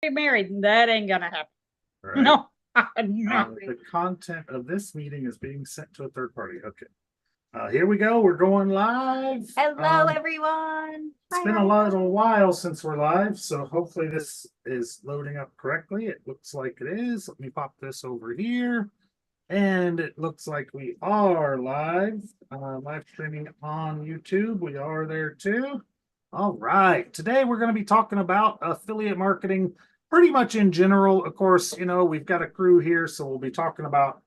be married. That ain't gonna happen. All right. No, no. The content of this meeting is being sent to a third party. Okay. Here we go. We're going live. Hello, everyone. It's been a little while since we're live, so hopefully this is loading up correctly. It looks like it is. Let me pop this over here. And it looks like we are live, live streaming on YouTube. We are there too. All right. Today we're going to be talking about affiliate marketing pretty much in general. Of course, you know, we've got a crew here, so we'll be talking about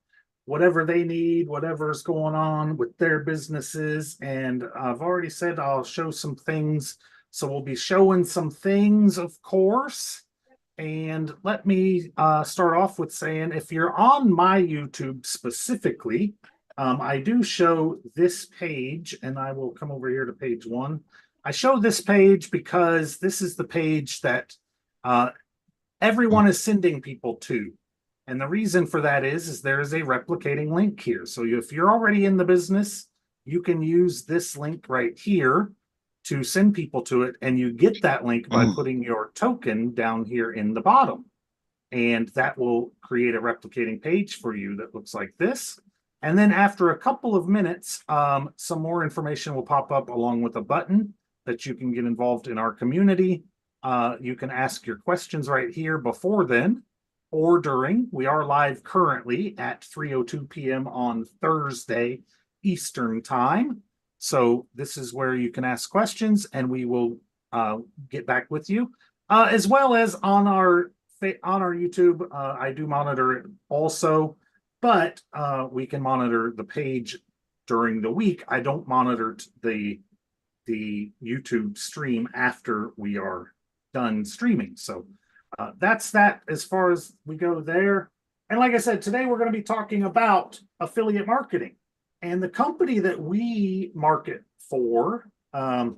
whatever they need, whatever's going on with their businesses. And I've already said I'll show some things. So we'll be showing some things, of course. And let me start off with saying, if you're on my YouTube specifically, I do show this page, and I will come over here to page 1. I show this page because this is the page that everyone is sending people to. And the reason for that is there is a replicating link here. So if you're already in the business, you can use this link right here to send people to it, and you get that link by putting your token down here in the bottom. And that will create a replicating page for you that looks like this. And then after a couple of minutes, some more information will pop up along with a button that you can get involved in our community. You can ask your questions right here before then or during. We are live currently at 3:02 p.m. on Thursday Eastern Time. So this is where you can ask questions, and we will get back with you, as well as on our YouTube. I do monitor it also, but we can monitor the page during the week. I don't monitor the YouTube stream after we are done streaming. So that's that as far as we go there. And like I said, today we're going to be talking about affiliate marketing. And the company that we market for, I'm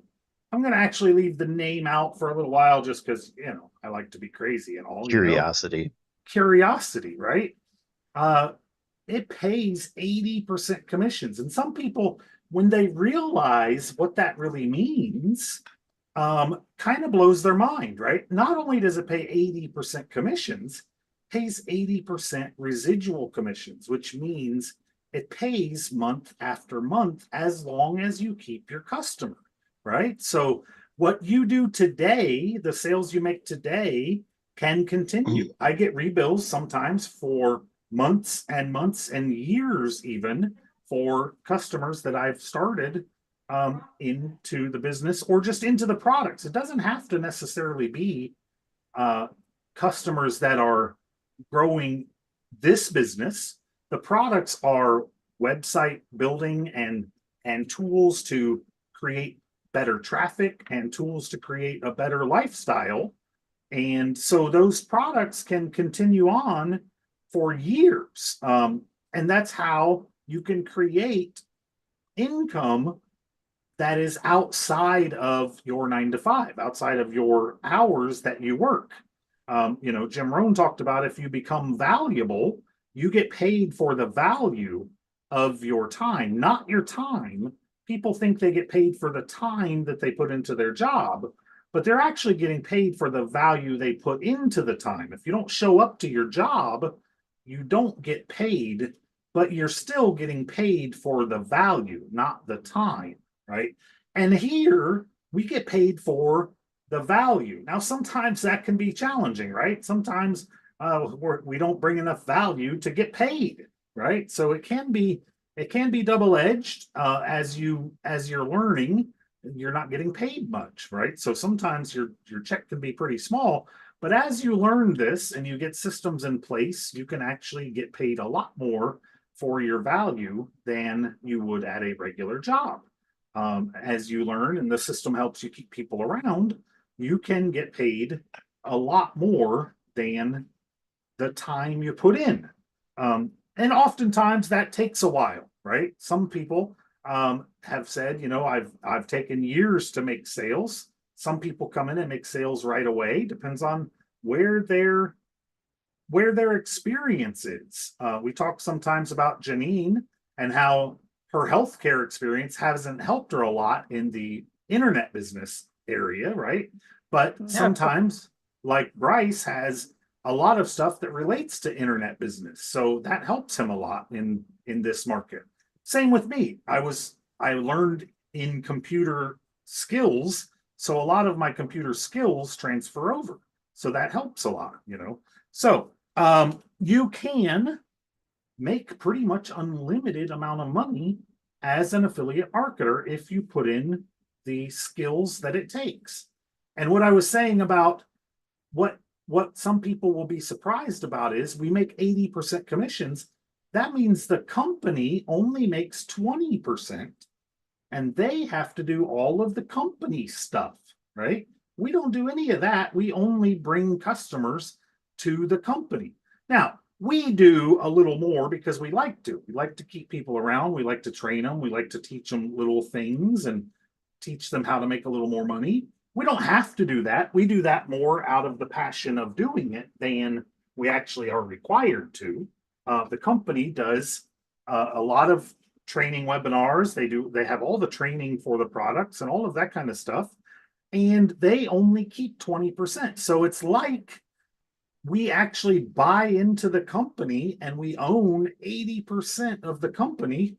going to actually leave the name out for a little while just because, you know, I like to be crazy and all. Curiosity. Curiosity, right? It pays 80% commissions. And some people, when they realize what that really means, kind of blows their mind, right? Not only does it pay 80% commissions, it pays 80% residual commissions, which means it pays month after month as long as you keep your customer, right? So what you do today, the sales you make today can continue. I get rebills sometimes for months and months and years even for customers that I've started into the business or just into the products. It doesn't have to necessarily be customers that are growing this business. The products are website building and tools to create better traffic and tools to create a better lifestyle. And so those products can continue on for years. And that's how you can create income that is outside of your 9 to 5, outside of your hours that you work. You know, Jim Rohn talked about if you become valuable, you get paid for the value of your time, not your time. People think they get paid for the time that they put into their job, but they're actually getting paid for the value they put into the time. If you don't show up to your job, you don't get paid, but you're still getting paid for the value, not the time, right? And here we get paid for the value. Now, sometimes that can be challenging, right? Sometimes we don't bring enough value to get paid, right? So it can be double-edged. As you're learning, you're not getting paid much, right? So sometimes your check can be pretty small, but as you learn this and you get systems in place, you can actually get paid a lot more for your value than you would at a regular job. As you learn and the system helps you keep people around, you can get paid a lot more than the time you put in. And oftentimes that takes a while, right? Some people have said, you know, I've taken years to make sales. Some people come in and make sales right away. Depends on where their experience is. We talk sometimes about Janine and how her healthcare experience hasn't helped her a lot in the internet business area, right? But sometimes like Bryce has a lot of stuff that relates to internet business. So that helps him a lot in this market. Same with me. I learned in computer skills. So a lot of my computer skills transfer over. So that helps a lot, you know. So you can make pretty much unlimited amount of money as an affiliate marketer if you put in the skills that it takes. And what I was saying about what some people will be surprised about is we make 80% commissions. That means the company only makes 20%, and they have to do all of the company stuff, right? We don't do any of that. We only bring customers to the company. Now, we do a little more because we like to. We like to keep people around. We like to train them. We like to teach them little things and teach them how to make a little more money. We don't have to do that. We do that more out of the passion of doing it than we actually are required to. The company does a lot of training webinars. They have all the training for the products and all of that kind of stuff. And they only keep 20%. So it's like we actually buy into the company and we own 80% of the company,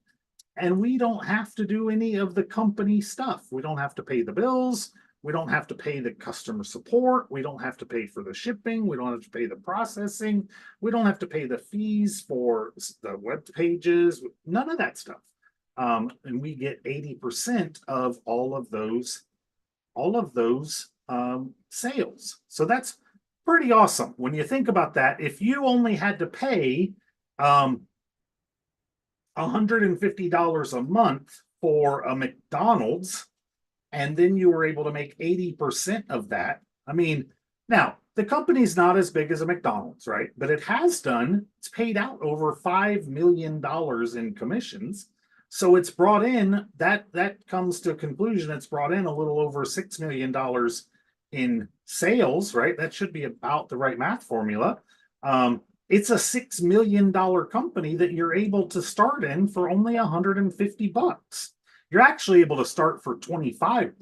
and we don't have to do any of the company stuff. We don't have to pay the bills. We don't have to pay the customer support. We don't have to pay for the shipping. We don't have to pay the processing. We don't have to pay the fees for the web pages, none of that stuff. And we get 80% of all of those sales. So that's pretty awesome. When you think about that, if you only had to pay $150 a month for a McDonald's, and then you were able to make 80% of that. I mean, now the company's not as big as a McDonald's, right? But it's paid out over $5 million in commissions. So it's brought in, that comes to a conclusion, it's brought in a little over $6 million in sales, right? That should be about the right math formula. It's a $6 million company that you're able to start in for only $150. You're actually able to start for $25,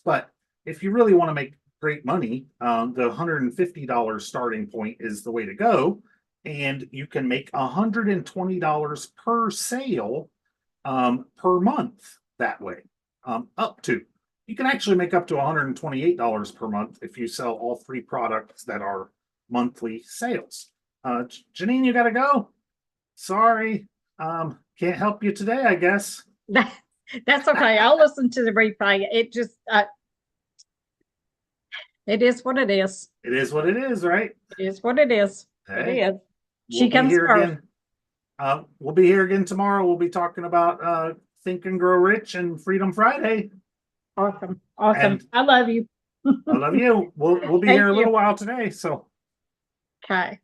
but if you really want to make great money, the $150 starting point is the way to go. And you can make $120 per sale per month that way. You can actually make up to $128 per month if you sell all 3 products that are monthly sales. Janine, you gotta go. Sorry. Can't help you today, I guess. That's okay. I'll listen to the replay. It just, it is what it is. It is what it is, right? It is what it is. Hey, It is. She comes here first. again. We'll be here again tomorrow. We'll be talking about Think and Grow Rich and Freedom Friday. Awesome. Awesome. And I love you. I love you. We'll be here a little while today. So Okay.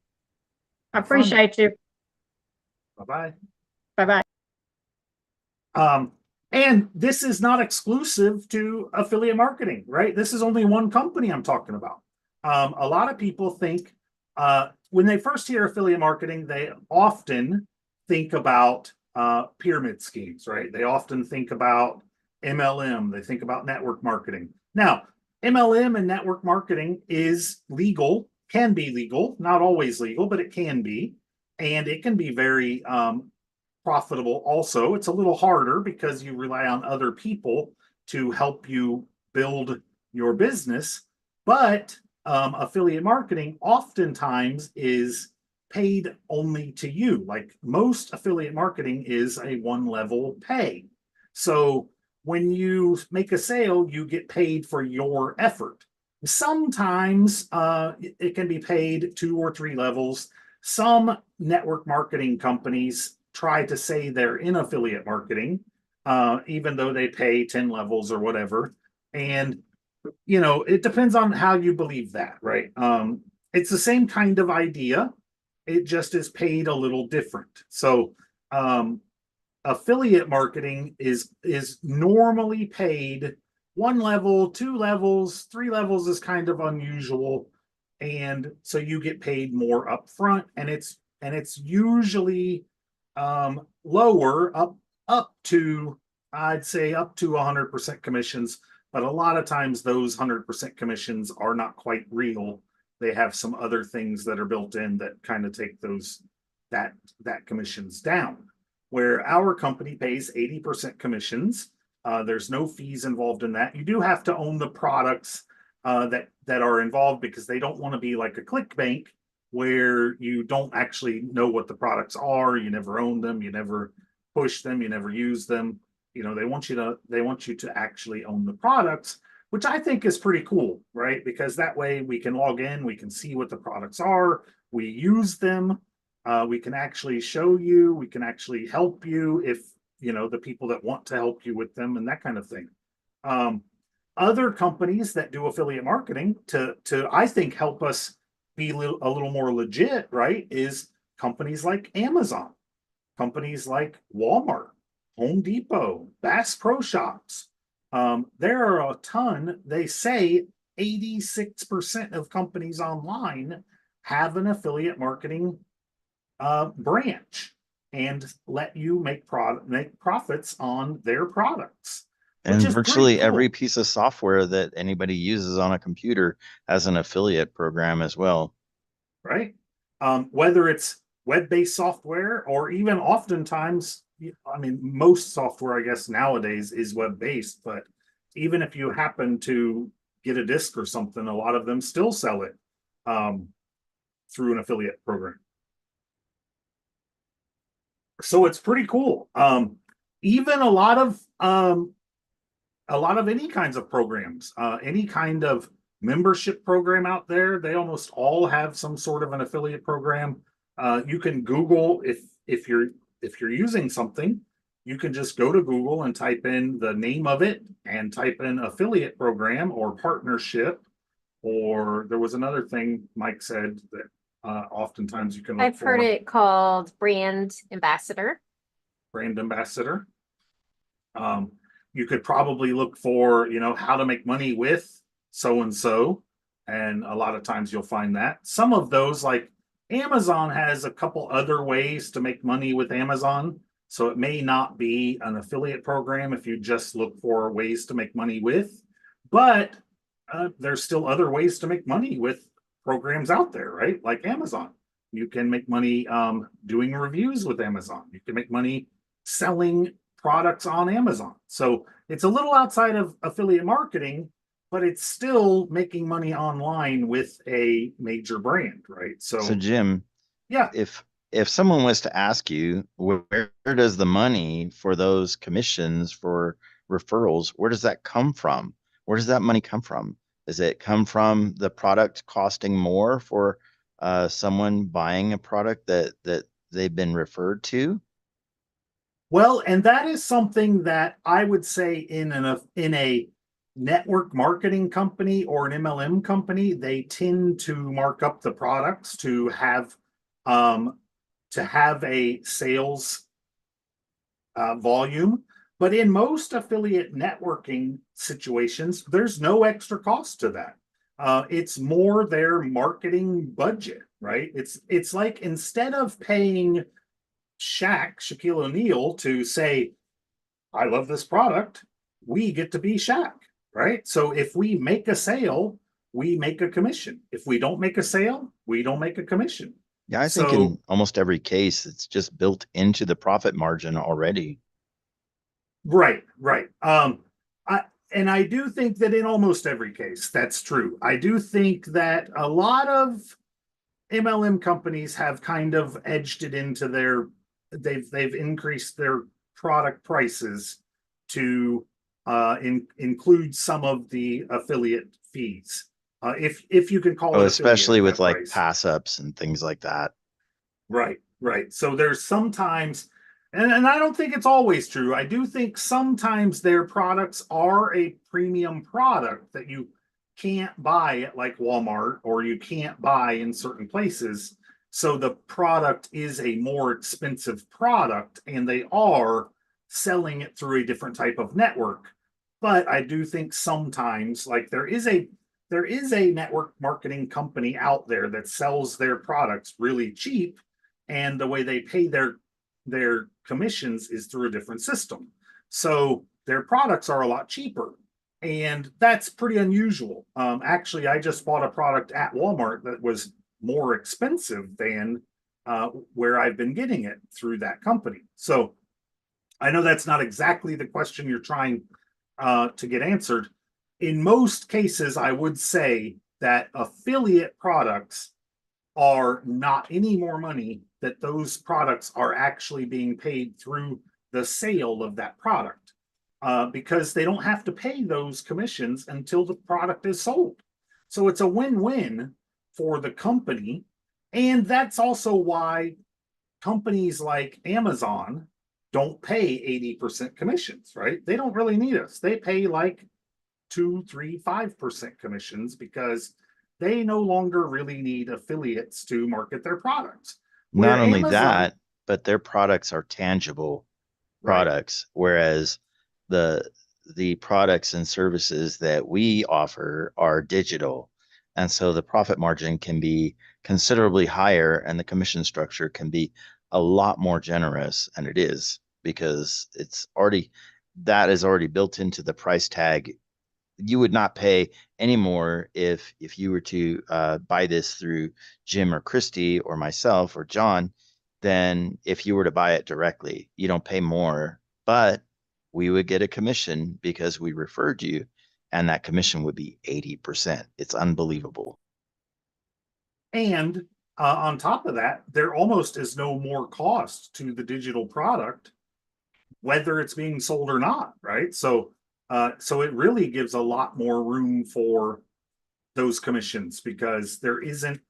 I appreciate you. Bye-bye. Bye-bye. And this is not exclusive to affiliate marketing, right? This is only one company I'm talking about. A lot of people think when they first hear affiliate marketing, they often think about pyramid schemes, right? They often think about MLM. They think about network marketing. Now, MLM and network marketing is legal, can be legal, not always legal, but it can be. And it can be very profitable also. It's a little harder because you rely on other people to help you build your business. But affiliate marketing oftentimes is paid only to you. Like most affiliate marketing is a one-level pay. So when you make a sale, you get paid for your effort. Sometimes it can be paid 2 or 3 levels. Some network marketing companies try to say they're in affiliate marketing, even though they pay 10 levels or whatever. And, you know, it depends on how you believe that, right? It's the same kind of idea. It just is paid a little different. So affiliate marketing is normally paid 1 level, 2 levels, 3 levels is kind of unusual. And so you get paid more upfront, and it's usually lower up to, I'd say up to 100% commissions, but a lot of times those 100% commissions are not quite real. they have some other things that are built in that kind of take that commissions down. Where our company pays 80% commissions. There's no fees involved in that. You do have to own the products that are involved, because they don't want to be like a ClickBank where you don't actually know what the products are. You never own them. You never push them. You never use them. They want you to actually own the products, which I think is pretty cool, right? Because that way we can log in, we can see what the products are, we use them. We can actually show you, we can actually help you if, the people that want to help you with them and that kind of thing. Other companies that do affiliate marketing to I think, help us be a little more legit, right, is companies like Amazon, companies like Walmart, Home Depot, Bass Pro Shops. There are a ton. They say 86% of companies online have an affiliate marketing branch and let you make profits on their products. And virtually every piece of software that anybody uses on a computer has an affiliate program as well. Right. Whether it's web-based software or even oftentimes, most software, I guess, nowadays is web-based, but even if you happen to get a disc or something, a lot of them still sell it through an affiliate program. So it's pretty cool. Even a lot of any kinds of programs, any kind of membership program out there, they almost all have some sort of an affiliate program. You can Google if you're using something, you can just go to Google and type in the name of it and type in affiliate program or partnership. Or there was another thing Mike said that oftentimes you can look I've heard it called brand ambassador. Brand ambassador. You could probably look for, how to make money with so and so. And a lot of times you'll find that. Some of those, like Amazon has a couple other ways to make money with Amazon. So it may not be an affiliate program if you just look for ways to make money with. But there's still other ways to make money with programs out there, right? Like Amazon. You can make money doing reviews with Amazon. You can make money selling products on Amazon. So it's a little outside of affiliate marketing, but it's still making money online with a major brand, right? So Jim, yeah, if someone was to ask you, where does the money for those commissions for referrals, where does that come from? Where does that money come from? Does it come from the product costing more for someone buying a product that they've been referred to? Well, and that is something that I would say in a network marketing company or an MLM company, they tend to mark up the products to have a sales volume. But in most affiliate networking situations, there's no extra cost to that. It's more their marketing budget, right? It's like, instead of paying Shaquille O'Neal to say, I love this product, we get to be Shaq, right? So if we make a sale, we make a commission. If we don't make a sale, we don't make a commission. Yeah, I think in almost every case, it's just built into the profit margin already. Right. I do think that in almost every case, that's true. I do think that a lot of MLM companies have kind of edged it into they've increased their product prices to include some of the affiliate fees. If you can call it, especially with like pass ups and things like that. Right. So there's sometimes, and I don't think it's always true. I do think sometimes their products are a premium product that you can't buy at like Walmart or you can't buy in certain places. So the product is a more expensive product and they are selling it through a different type of network. But I do think sometimes, like, there is a network marketing company out there that sells their products really cheap, and the way they pay their commissions is through a different system. So their products are a lot cheaper. And that's pretty unusual. Actually, I just bought a product at Walmart that was more expensive than where I've been getting it through that company. So I know that's not exactly the question you're trying to get answered. In most cases, I would say that affiliate products are not any more money, that those products are actually being paid through the sale of that product, because they don't have to pay those commissions until the product is sold. So it's a win-win for the company. And that's also why companies like Amazon don't pay 80% commissions, right? They don't really need us. They pay like 2, 3, 5% commissions because they no longer really need affiliates to market their products. Not Where only Amazon, that, but their products are tangible right, products, whereas the the products and services that we offer are digital. And so the profit margin can be considerably higher and the commission structure can be a lot more generous. And it is because it's already that is already built into the price tag. You would not pay any more if you were to buy this through Jim or Kristi or myself or John than if you were to buy it directly. You don't pay more, but we would get a commission because we referred you, and that commission would be 80%. It's unbelievable. and on top of that, there almost is no more cost to the digital product, whether it's being sold or not, right? So it really gives a lot more room for those commissions because there isn't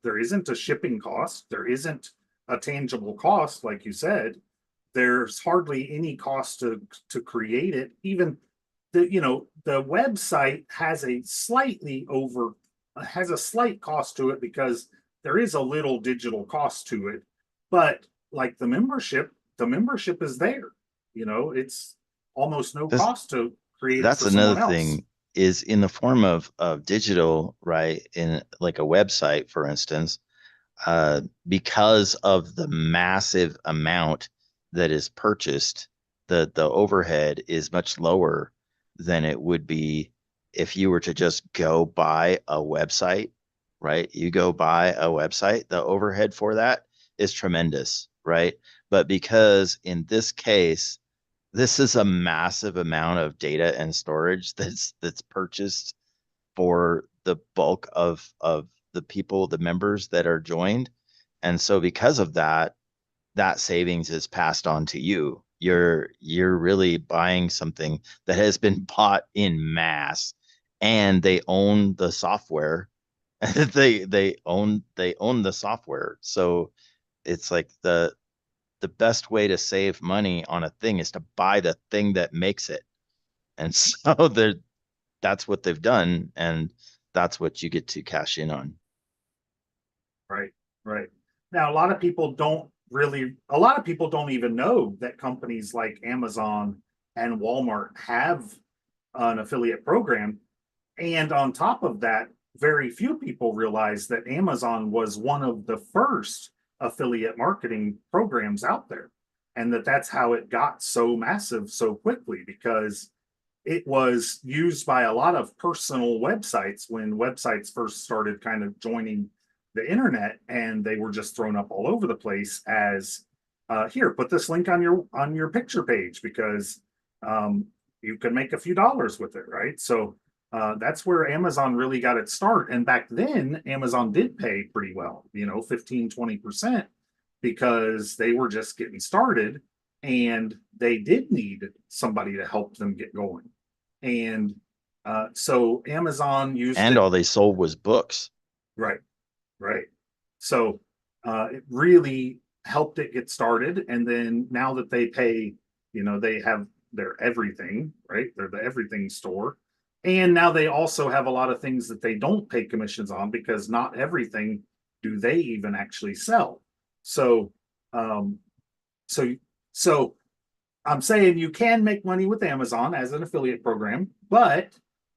a shipping cost, there isn't a tangible cost, like you said. There's hardly any cost to create it. Even the website has a slight cost to it because there is a little digital cost to it. But like the membership is there. It's almost no This cost to create it that's for another someone else. thing is in the form of digital, right? In like a website, for instance, because of the massive amount that is purchased, the overhead is much lower than it would be if you were to just go buy a website, right? You go buy a website, the overhead for that is tremendous, right? But because in this case, this is a massive amount of data and storage that's purchased for the bulk of the people, the members that are joined. And so because of that, that savings is passed on to you. You're really buying something that has been bought in mass and they own the software. They own the software. So it's like the best way to save money on a thing is to buy the thing that makes it. And so that's what they've done, and that's what you get to cash in on. Right, right. Now, a lot of people don't even know that companies like Amazon and Walmart have an affiliate program. And on top of that, very few people realize that Amazon was one of the first affiliate marketing programs out there. And that's how it got so massive so quickly because it was used by a lot of personal websites when websites first started kind of joining the internet, and they were just thrown up all over the place as here, put this link on your picture page because um, you can make a few dollars with it, right? So that's where Amazon really got its start. And back then, Amazon did pay pretty well, 15-20%, because they were just getting started and they did need somebody to help them get going. And so Amazon used And it. all they sold was books. Right, right. So it really helped it get started. And then now that they pay, they have their everything, right? They're the everything store. And now they also have a lot of things that they don't pay commissions on because not everything do they even actually sell. So, um, so, so I'm saying you can make money with Amazon as an affiliate program, but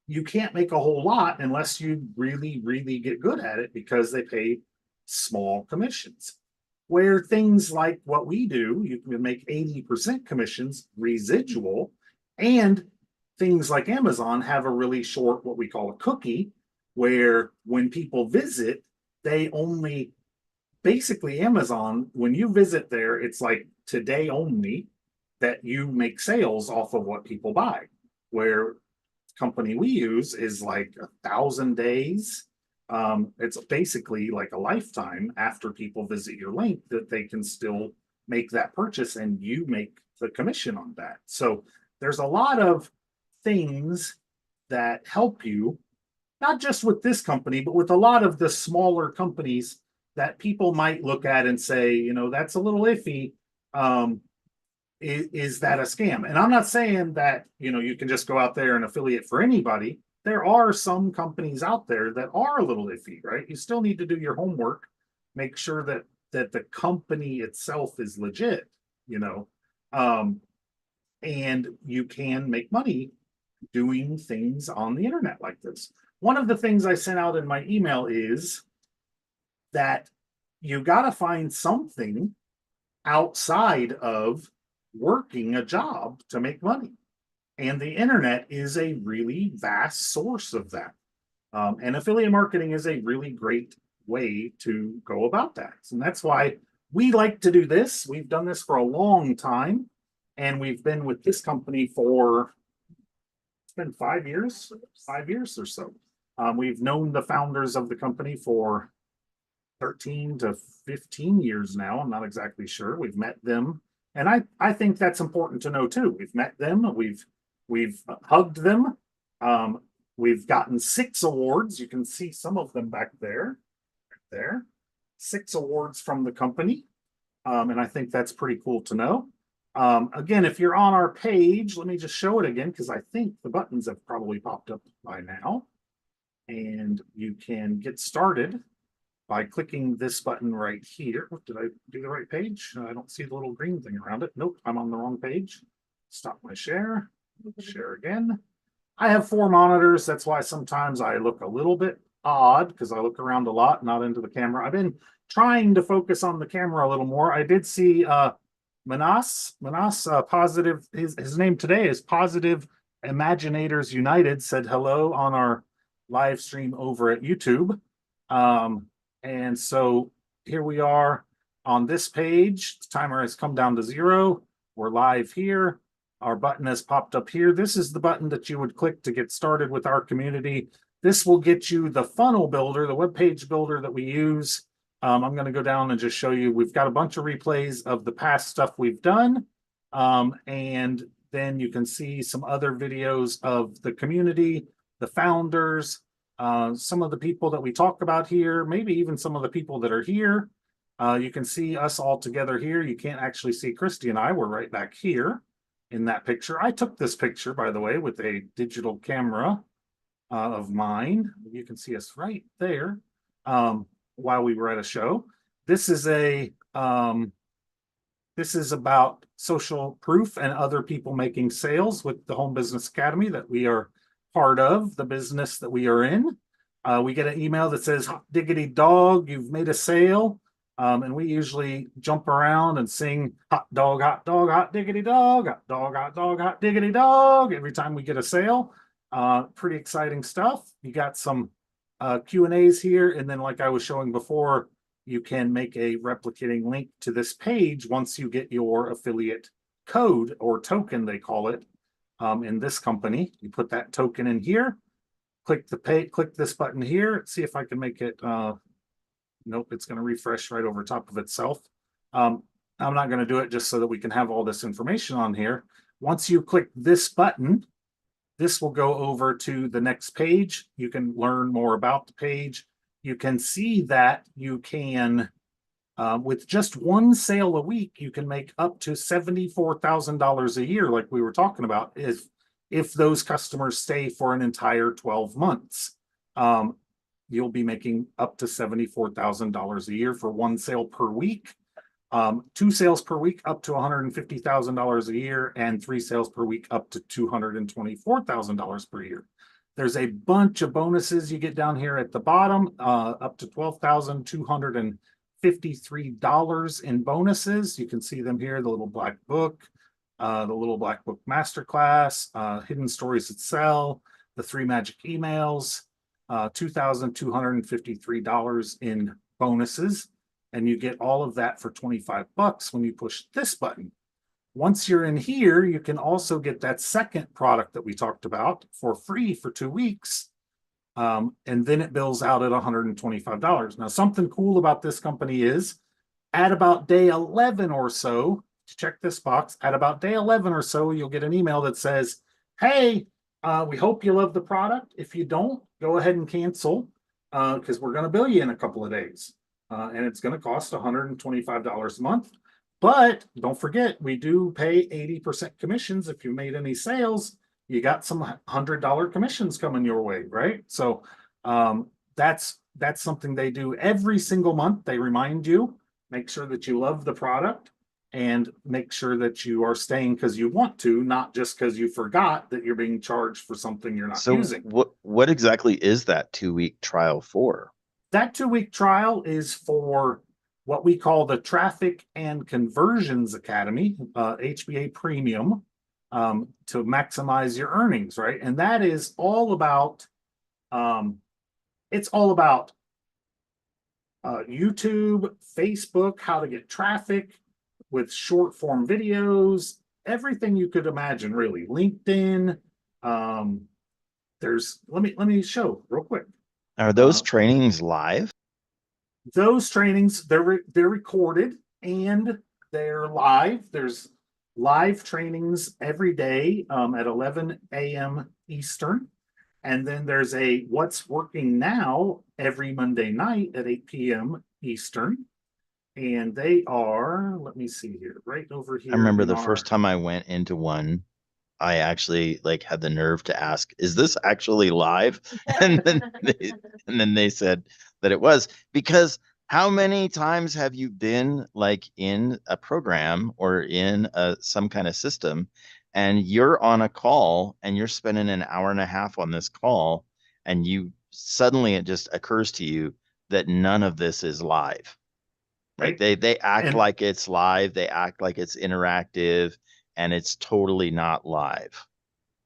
you can't make a whole lot unless you really, really get good at it because they pay small commissions. Where things like what we do, you can make 80% commissions residual, and things like Amazon have a really short, what we call a cookie, where when people visit, they only basically Amazon, when you visit there, it's like today only that you make sales off of what people buy. Where the company we use is like 1,000 days. It's basically like a lifetime after people visit your link that they can still make that purchase and you make the commission on that. So there's a lot of things that help you, not just with this company, but with a lot of the smaller companies that people might look at and say, you know, that's a little iffy. Is that a scam? And I'm not saying that, you know, you can just go out there and affiliate for anybody. There are some companies out there that are a little iffy, right? You still need to do your homework, make sure that the company itself is legit, you know, and you can make money doing things on the internet like this. One of the things I sent out in my email is that you got to find something outside of working a job to make money. And the internet is a really vast source of that. And affiliate marketing is a really great way to go about that. And that's why we like to do this. We've done this for a long time. And we've been with this company for, it's been 5 years or so. We've known the founders of the company for 13 to 15 years now. I'm not exactly sure. We've met them. And I think that's important to know too. We've met them. We've hugged them. We've gotten 6 awards. You can see some of them back there. Right there. 6 awards from the company. And I think that's pretty cool to know. Again, if you're on our page, let me just show it again because I think the buttons have probably popped up by now. And you can get started by clicking this button right here. Did I do the right page? I don't see the little green thing around it. Nope, I'm on the wrong page. Stop my share. Share again. I have 4 monitors. That's why sometimes I look a little bit odd because I look around a lot, not into the camera. I've been trying to focus on the camera a little more. I did see Manas Positive. His name today is Positive Imaginators United, said hello on our live stream over at YouTube. And so here we are on this page. The timer has come down to 0. We're live here. Our button has popped up here. This is the button that you would click to get started with our community. This will get you the funnel builder, the web page builder that we use. I'm going to go down and just show you. We've got a bunch of replays of the past stuff we've done. And then you can see some other videos of the community, the founders, some of the people that we talk about here, maybe even some of the people that are here. You can see us all together here. You can't actually see Kristi and I. We're right back here in that picture. I took this picture, by the way, with a digital camera of mine. You can see us right there while we were at a show. This is about social proof and other people making sales with the Home Business Academy that we are part of, the business that we are in. We get an email that says, hot diggity dog, you've made a sale. And we usually jump around and sing hot dog, hot diggity dog, hot diggity dog every time we get a sale. Pretty exciting stuff. You got some Q&As here. And then like I was showing before, you can make a replicating link to this page once you get your affiliate code or token, they call it. In this company, you put that token in here, click this button here, see if I can make it, nope, it's going to refresh right over top of itself. I'm not going to do it just so that we can have all this information on here. Once you click this button, this will go over to the next page. You can learn more about the page. You can see that you can, with just 1 sale a week, you can make up to $74,000 a year, like we were talking about, if those customers stay for an entire 12 months. You'll be making up to $74,000 a year for 1 sale per week. 2 sales per week up to $150,000 a year, and 3 sales per week up to $224,000 per year. There's a bunch of bonuses you get down here at the bottom, up to $12,253 in bonuses. You can see them here, the little black book. the Little Black Book Masterclass, Hidden Stories That Sell, the 3 Magic Emails, $2,253 in bonuses. And you get all of that for $25 when you push this button. Once you're in here, you can also get that second product that we talked about for free for 2 weeks. And then it bills out at $125. Now, something cool about this company is at about day 11 or so, check this box, at about day 11 or so, you'll get an email that says, hey, we hope you love the product. If you don't, go ahead and cancel because we're going to bill you in a couple of days. And it's going to cost $125 a month. But don't forget, we do pay 80% commissions. If you made any sales, you got some $100 commissions coming your way, right? So that's something they do every single month. They remind you, make sure that you love the product and make sure that you are staying because you want to, not just because you forgot that you're being charged for something you're not So using. what exactly is that 2-week trial for? That 2-week trial is for what we call the Traffic and Conversions Academy, HBA Premium, to maximize your earnings, right? And that is all about, it's all about YouTube, Facebook, how to get traffic with short form videos, everything you could imagine, really. LinkedIn. Let me show real quick. Are those trainings live? Those trainings, they're recorded and they're live. There's live trainings every day at 11 a.m. Eastern. And then there's a What's Working Now every Monday night at 8 p.m. Eastern. And they are, let me see here, right over here. I remember the first time I went into one, I actually had the nerve to ask, is this actually live? And then they said that it was, because how many times have you been in a program or in some kind of system and you're on a call and you're spending an hour and a half on this call and you suddenly it just occurs to you that none of this is live, right? They act like it's live. They act like it's interactive. And it's totally not live.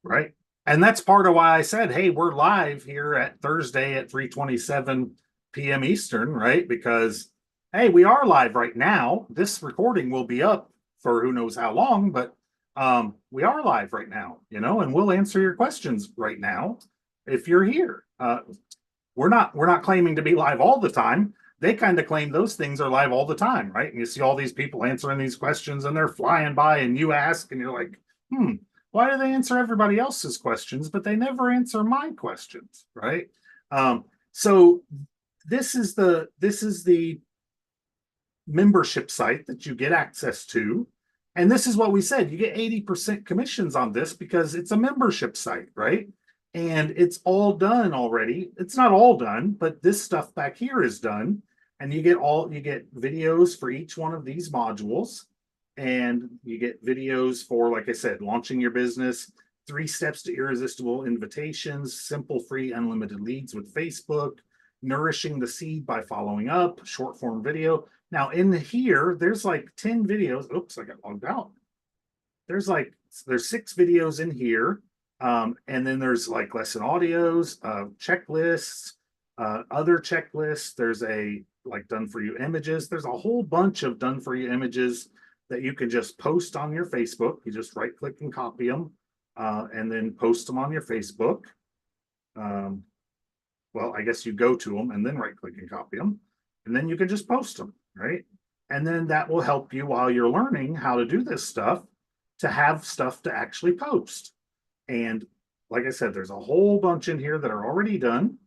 Right. And that's part of why I said, hey, we're live here at Thursday at 3:27 p.m. Eastern, right? Because, hey, we are live right now. This recording will be up for who knows how long, but we are live right now, and we'll answer your questions right now if you're here. We're not claiming to be live all the time. They kind of claim those things are live all the time, right? And you see all these people answering these questions and they're flying by and you ask and you're like, why do they answer everybody else's questions, but they never answer my questions, right? So this is the membership site that you get access to. And this is what we said, you get 80% commissions on this because it's a membership site, right? And it's all done already. It's not all done, but this stuff back here is done. And you get videos for each one of these modules. And you get videos for, like I said, launching your business, 3 steps to irresistible invitations, simple, free, unlimited leads with Facebook, nourishing the seed by following up, short form video. Now in here, there's 10 videos. Oops, I got logged out. There's 6 videos in here. And then there's lesson audios, checklists, other checklists. There's a done for you images. There's a whole bunch of done for you images that you can just post on your Facebook. You just right click and copy them and then post them on your Facebook. Well, I guess you go to them and then right click and copy them. And then you can just post them, right? And then that will help you while you're learning how to do this stuff to have stuff to actually post. And like I said, there's a whole bunch in here that are already done.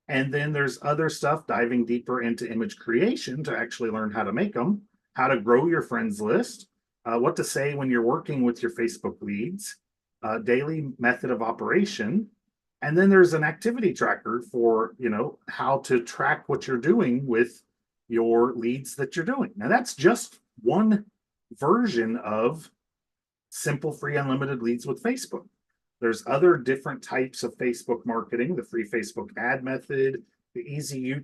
And then there's other stuff diving deeper into image creation to actually learn how to make them, how to grow your friends list, what to say when you're working with your Facebook leads, daily method of operation. And then there's an activity tracker for, how to track what you're doing with your leads that you're doing. Now that's just one version of simple, free, unlimited leads with Facebook. There's other different types of Facebook marketing, the free Facebook ad method, the easy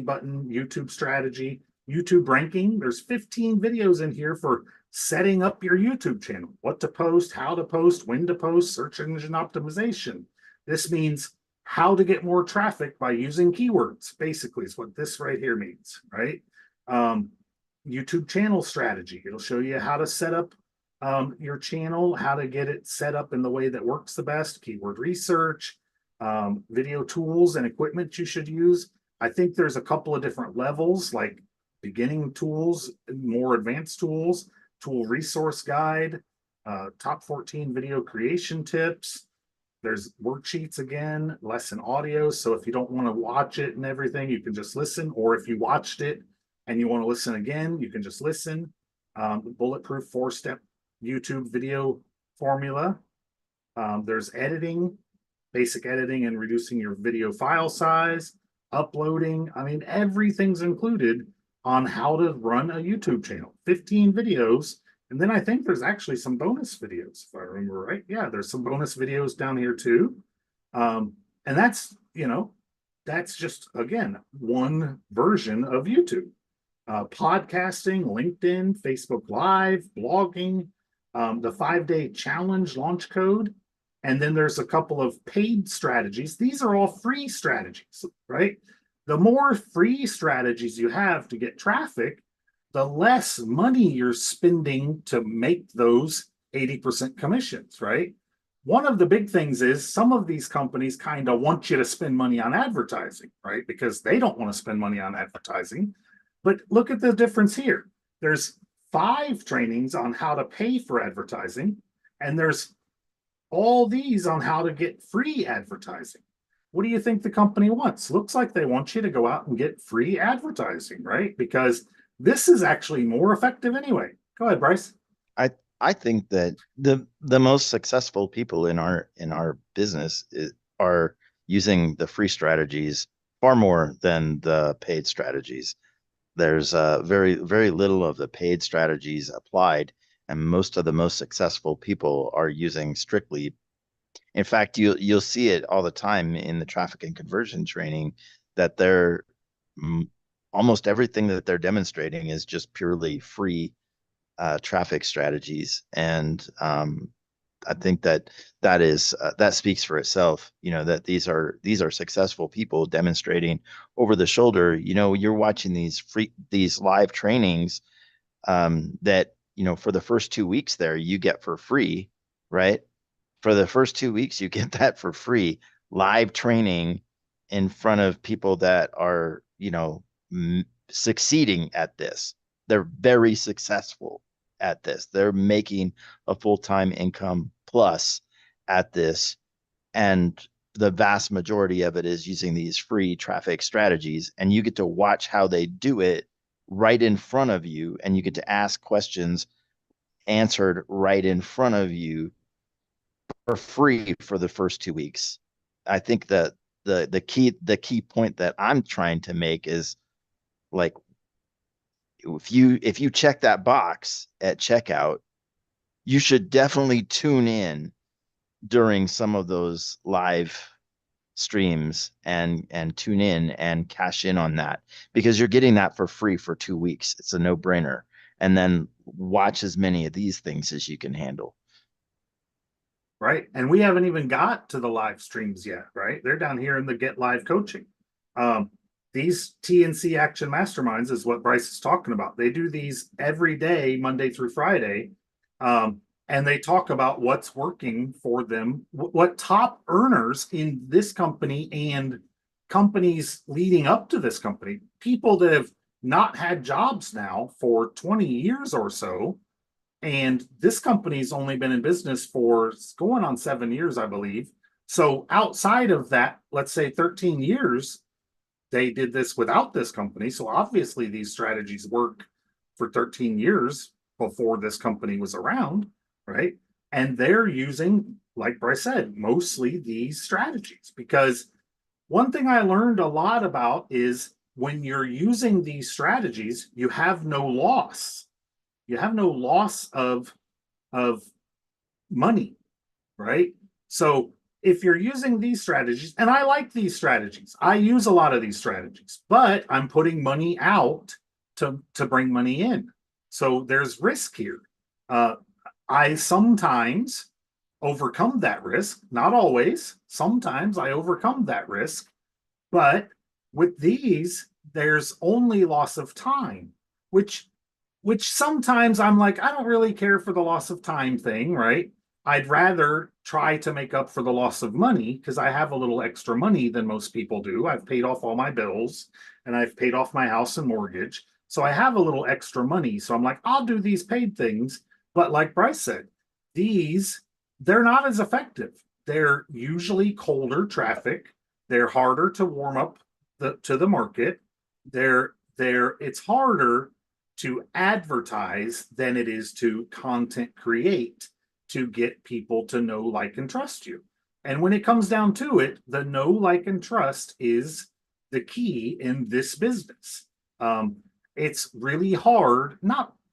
button YouTube strategy, YouTube ranking. There's 15 videos in here for setting up your YouTube channel, what to post, how to post, when to post, search engine optimization. This means how to get more traffic by using keywords, basically, is what this right here means, right? YouTube channel strategy. It'll show you how to set up your channel, how to get it set up in the way that works the best, keyword research, video tools and equipment you should use. I think there's a couple of different levels, like beginning tools, more advanced tools, tool resource guide, top 14 video creation tips. There's worksheets again, lesson audio. So if you don't want to watch it and everything, you can just listen. Or if you watched it and you want to listen again, you can just listen. Bulletproof 4-step YouTube video formula. There's editing, basic editing and reducing your video file size, uploading. I mean, everything's included on how to run a YouTube channel. 15 videos. And then I think there's actually some bonus videos, if I remember right. Yeah, there's some bonus videos down here too. And that's, that's just, again, one version of YouTube. Podcasting, LinkedIn, Facebook Live, blogging, the 5-day challenge launch code. And then there's a couple of paid strategies. These are all free strategies, right? The more free strategies you have to get traffic, the less money you're spending to make those 80% commissions, right? One of the big things is some of these companies kind of want you to spend money on advertising, right? Because they don't want to spend money on advertising. But look at the difference here. There's 5 trainings on how to pay for advertising, and there's all these on how to get free advertising. What do you think the company wants? Looks like they want you to go out and get free advertising, right? Because this is actually more effective anyway. Go ahead, Bryce. I think that the most successful people in our business are using the free strategies far more than the paid strategies. There's very, very little of the paid strategies applied, and most of the most successful people are using strictly. In fact, you'll see it all the time in the traffic and conversion training that they're almost everything that they're demonstrating is just purely free traffic strategies. And I think that that speaks for itself, that these are successful people demonstrating over the shoulder. You're watching these live trainings that, for the first 2 weeks there, you get for free, right? For the first 2 weeks, you get that for free, live training in front of people that are, succeeding at this. They're very successful at this. They're making a full-time income plus at this. And the vast majority of it is using these free traffic strategies. And you get to watch how they do it right in front of you. And you get to ask questions answered right in front of you for free for the first 2 weeks. I think that the key point that I'm trying to make is, like, if you check that box at checkout, you should definitely tune in during some of those live streams and tune in and cash in on that, because you're getting that for free for 2 weeks. It's a no-brainer. And then watch as many of these things as you can handle. Right. And we haven't even got to the live streams yet, right? They're down here in the Get Live coaching. These TNC Action Masterminds is what Bryce is talking about. They do these every day, Monday through Friday. And they talk about what's working for them, what top earners in this company and companies leading up to this company, people that have not had jobs now for 20 years or so. And this company's only been in business for going on 7 years, I believe. So outside of that, let's say 13 years, they did this without this company. So obviously these strategies work for 13 years before this company was around, right? And they're using, like Bryce said, mostly these strategies. Because one thing I learned a lot about is when you're using these strategies, you have no loss. You have no loss of money, right? So if you're using these strategies, and I like these strategies, I use a lot of these strategies, but I'm putting money out to bring money in. So there's risk here. I sometimes overcome that risk, not always. Sometimes I overcome that risk, but with these, there's only loss of time, which sometimes I'm like, I don't really care for the loss of time thing, right? I'd rather try to make up for the loss of money because I have a little extra money than most people do. I've paid off all my bills and I've paid off my house and mortgage. So I have a little extra money. So I'm like, I'll do these paid things. But like Bryce said, they're not as effective. They're usually colder traffic. They're harder to warm up to the market. It's harder to advertise than it is to content create to get people to know, like, and trust you. And when it comes down to it, the know, like, and trust is the key in this business. It's really hard.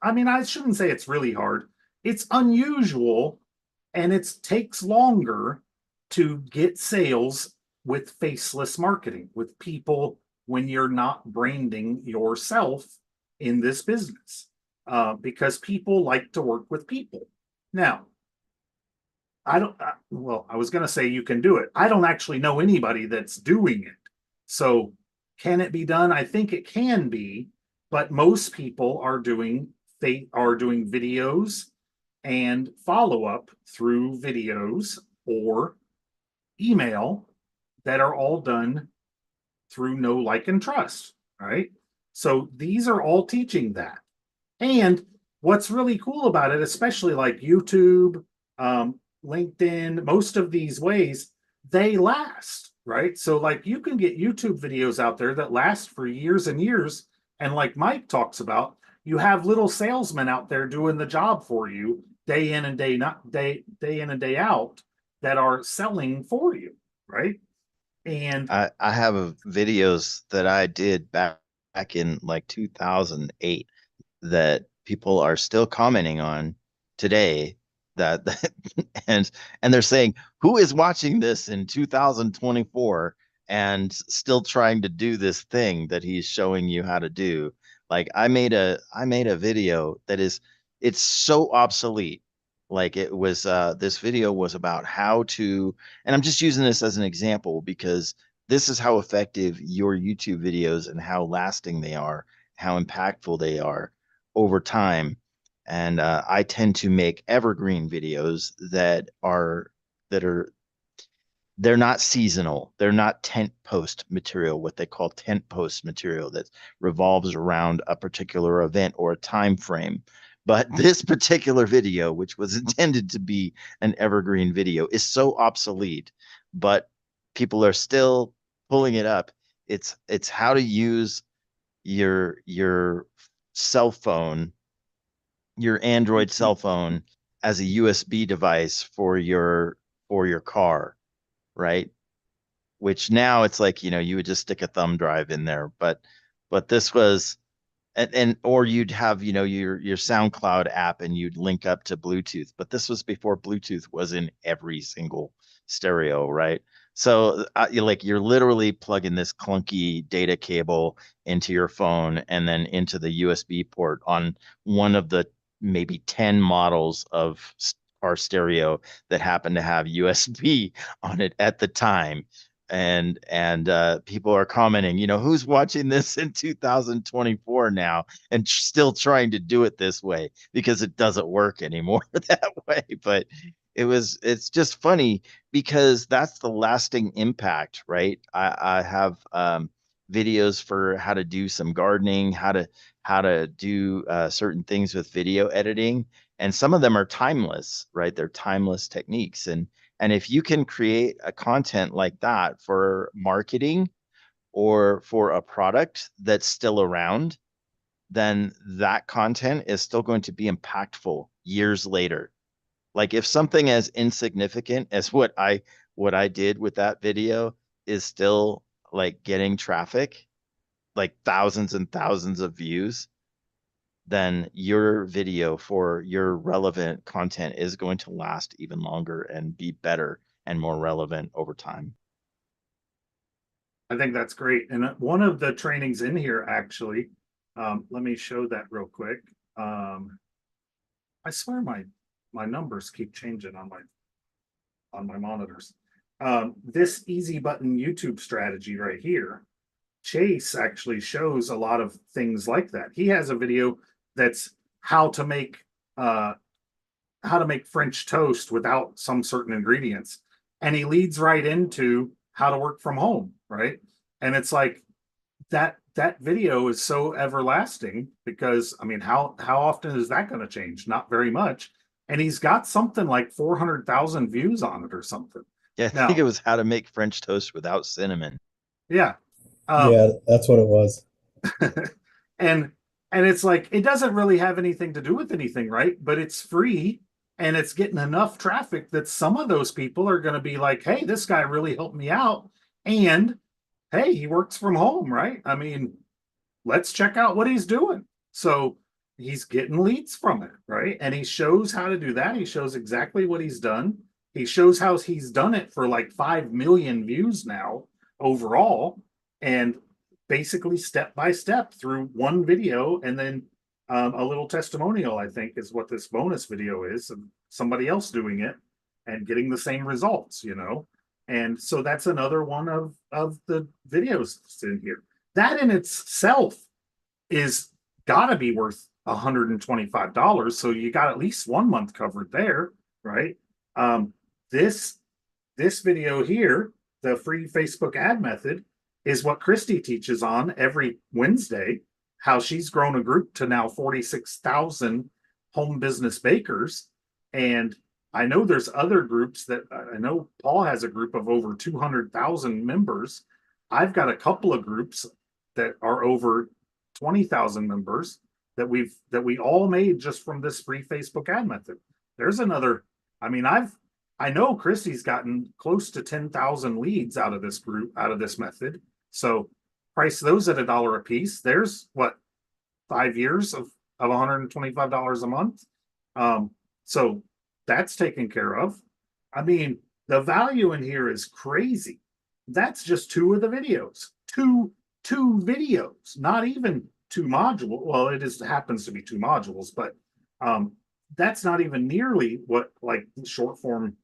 I shouldn't say it's really hard. It's unusual and it takes longer to get sales with faceless marketing, with people when you're not branding yourself in this business, because people like to work with people. Now, I was going to say you can do it. I don't actually know anybody that's doing it. So can it be done? I think it can be, but most people are doing videos and follow up through videos or email that are all done through know, like, and trust, right? So these are all teaching that. And what's really cool about it, especially like YouTube, LinkedIn, most of these ways, they last, right? So like you can get YouTube videos out there that last for years and years. And like Mike talks about, you have little salesmen out there doing the job for you day in and day in and day out that are selling for you, right? And I have videos that I did back in like 2008 that people are still commenting on today that and they're saying, who is watching this in 2024 and still trying to do this thing that he's showing you how to do? Like I made a video that it's so obsolete. Like it was this video was about how to, and I'm just using this as an example because this is how effective your YouTube videos and how lasting they are, how impactful they are over time. And I tend to make evergreen videos that are they're not seasonal. They're not tent post material, what they call tent post material that revolves around a particular event or a time frame. But this particular video, which was intended to be an evergreen video, is so obsolete, but people are still pulling it up. It's how to use your cell phone, your Android cell phone as a USB device for your car, right? Which now it's like, you would just stick a thumb drive in there, but this was and or you'd have, your SoundCloud app and you'd link up to Bluetooth, but this was before Bluetooth was in every single stereo, right? So you're literally plugging this clunky data cable into your phone and then into the USB port on one of the maybe 10 models of car stereo that happened to have USB on it at the time. And people are commenting, who's watching this in 2024 now and still trying to do it this way because it doesn't work anymore that way. But it's just funny because that's the lasting impact, right? I have videos for how to do some gardening, how to do certain things with video editing, and some of them are timeless, right? They're timeless techniques. And if you can create a content like that for marketing or for a product that's still around, then that content is still going to be impactful years later. Like if something as insignificant as what I did with that video is still like getting traffic, like thousands and thousands of views, then your video for your relevant content is going to last even longer and be better and more relevant over time. I think that's great. And one of the trainings in here actually Let me show that real quick. I swear my numbers keep changing on my monitors. This easy button YouTube strategy right here, Chase actually shows a lot of things like that. He has a video that's how to make French toast without some certain ingredients. And he leads right into how to work from home, right? And it's like that video is so everlasting because I mean, how often is that going to change? Not very much. And he's got something like 400,000 views on it or something. Yeah, I Now, think it was how to make French toast without cinnamon. yeah. Yeah, that's what it was. and it's like it doesn't really have anything to do with anything, right? But it's free and it's getting enough traffic that some of those people are going to be like, hey, this guy really helped me out. And hey, he works from home, right? I mean, let's check out what he's doing. So he's getting leads from it, right? And he shows how to do that. He shows exactly what he's done. He shows how he's done it for like 5 million views now overall. And basically step by step through one video and then a little testimonial, I think, is what this bonus video is, of somebody else doing it and getting the same results, you know. And so that's another one of the videos that's in here. That in itself is got to be worth $125. So you got at least 1 month covered there, right? This video here, the free Facebook ad method, is what Kristi teaches on every Wednesday, how she's grown a group to now 46,000 home business bakers. And I know there's other groups that I know Paul has a group of over 200,000 members. I've got a couple of groups that are over 20,000 members that we all made just from this free Facebook ad method. There's another, I mean, I know Kristi's gotten close to 10,000 leads out of this group, out of this method. So price those at $1 a piece. There's what, 5 years of $125 a month. So that's taken care of. I mean, the value in here is crazy. That's just 2 of the videos. Two videos, not even 2 modules. Well, it happens to be 2 modules, but that's not even nearly what like short form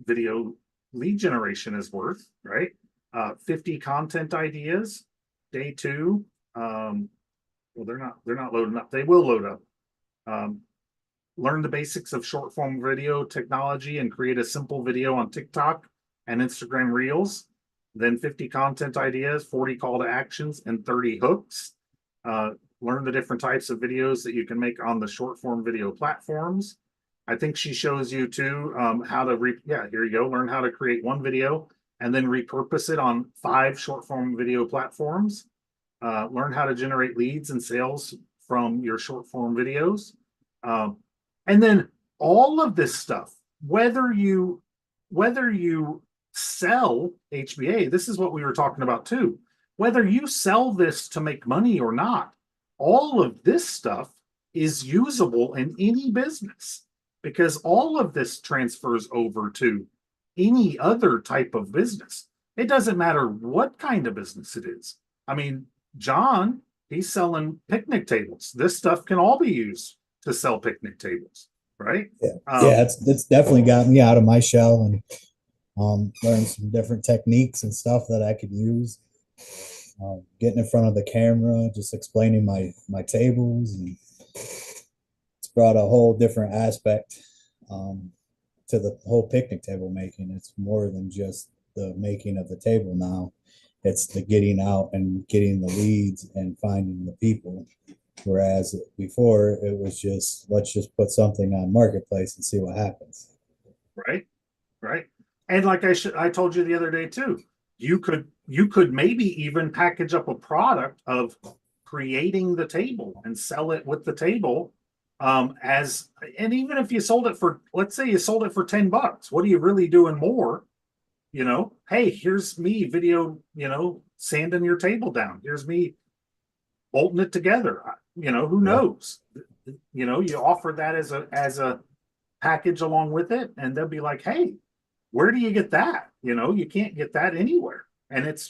video lead generation is worth, right? 50 content ideas, day 2. Well, they're not loading up. They will load up. Learn the basics of short form video technology and create a simple video on TikTok and Instagram Reels. Then 50 content ideas, 40 call to actions, and 30 hooks. Learn the different types of videos that you can make on the short form video platforms. I think she shows you too how to here you go. Learn how to create 1 video and then repurpose it on 5 short form video platforms. Learn how to generate leads and sales from your short form videos. And then all of this stuff, whether you sell HBA, this is what we were talking about too. Whether you sell this to make money or not, all of this stuff is usable in any business because all of this transfers over to any other type of business. It doesn't matter what kind of business it is. I mean, John, he's selling picnic tables. This stuff can all be used to sell picnic tables, right? Yeah, it's definitely got me out of my shell and learned some different techniques and stuff that I could use. Getting in front of the camera, just explaining my tables, and it's brought a whole different aspect to the whole picnic table making. It's more than just the making of the table now. It's the getting out and getting the leads and finding the people. Whereas before it was just, let's just put something on Marketplace and see what happens. Right. And like I told you the other day too, you could maybe even package up a product of creating the table and sell it with the table and even if you sold it for, let's say you sold it for $10, what are you really doing more? You know, hey, here's me video, sanding your table down. Here's me bolting it together. Who knows? You offer that as a package along with it, and they'll be like, hey, where do you get that? You can't get that anywhere. And it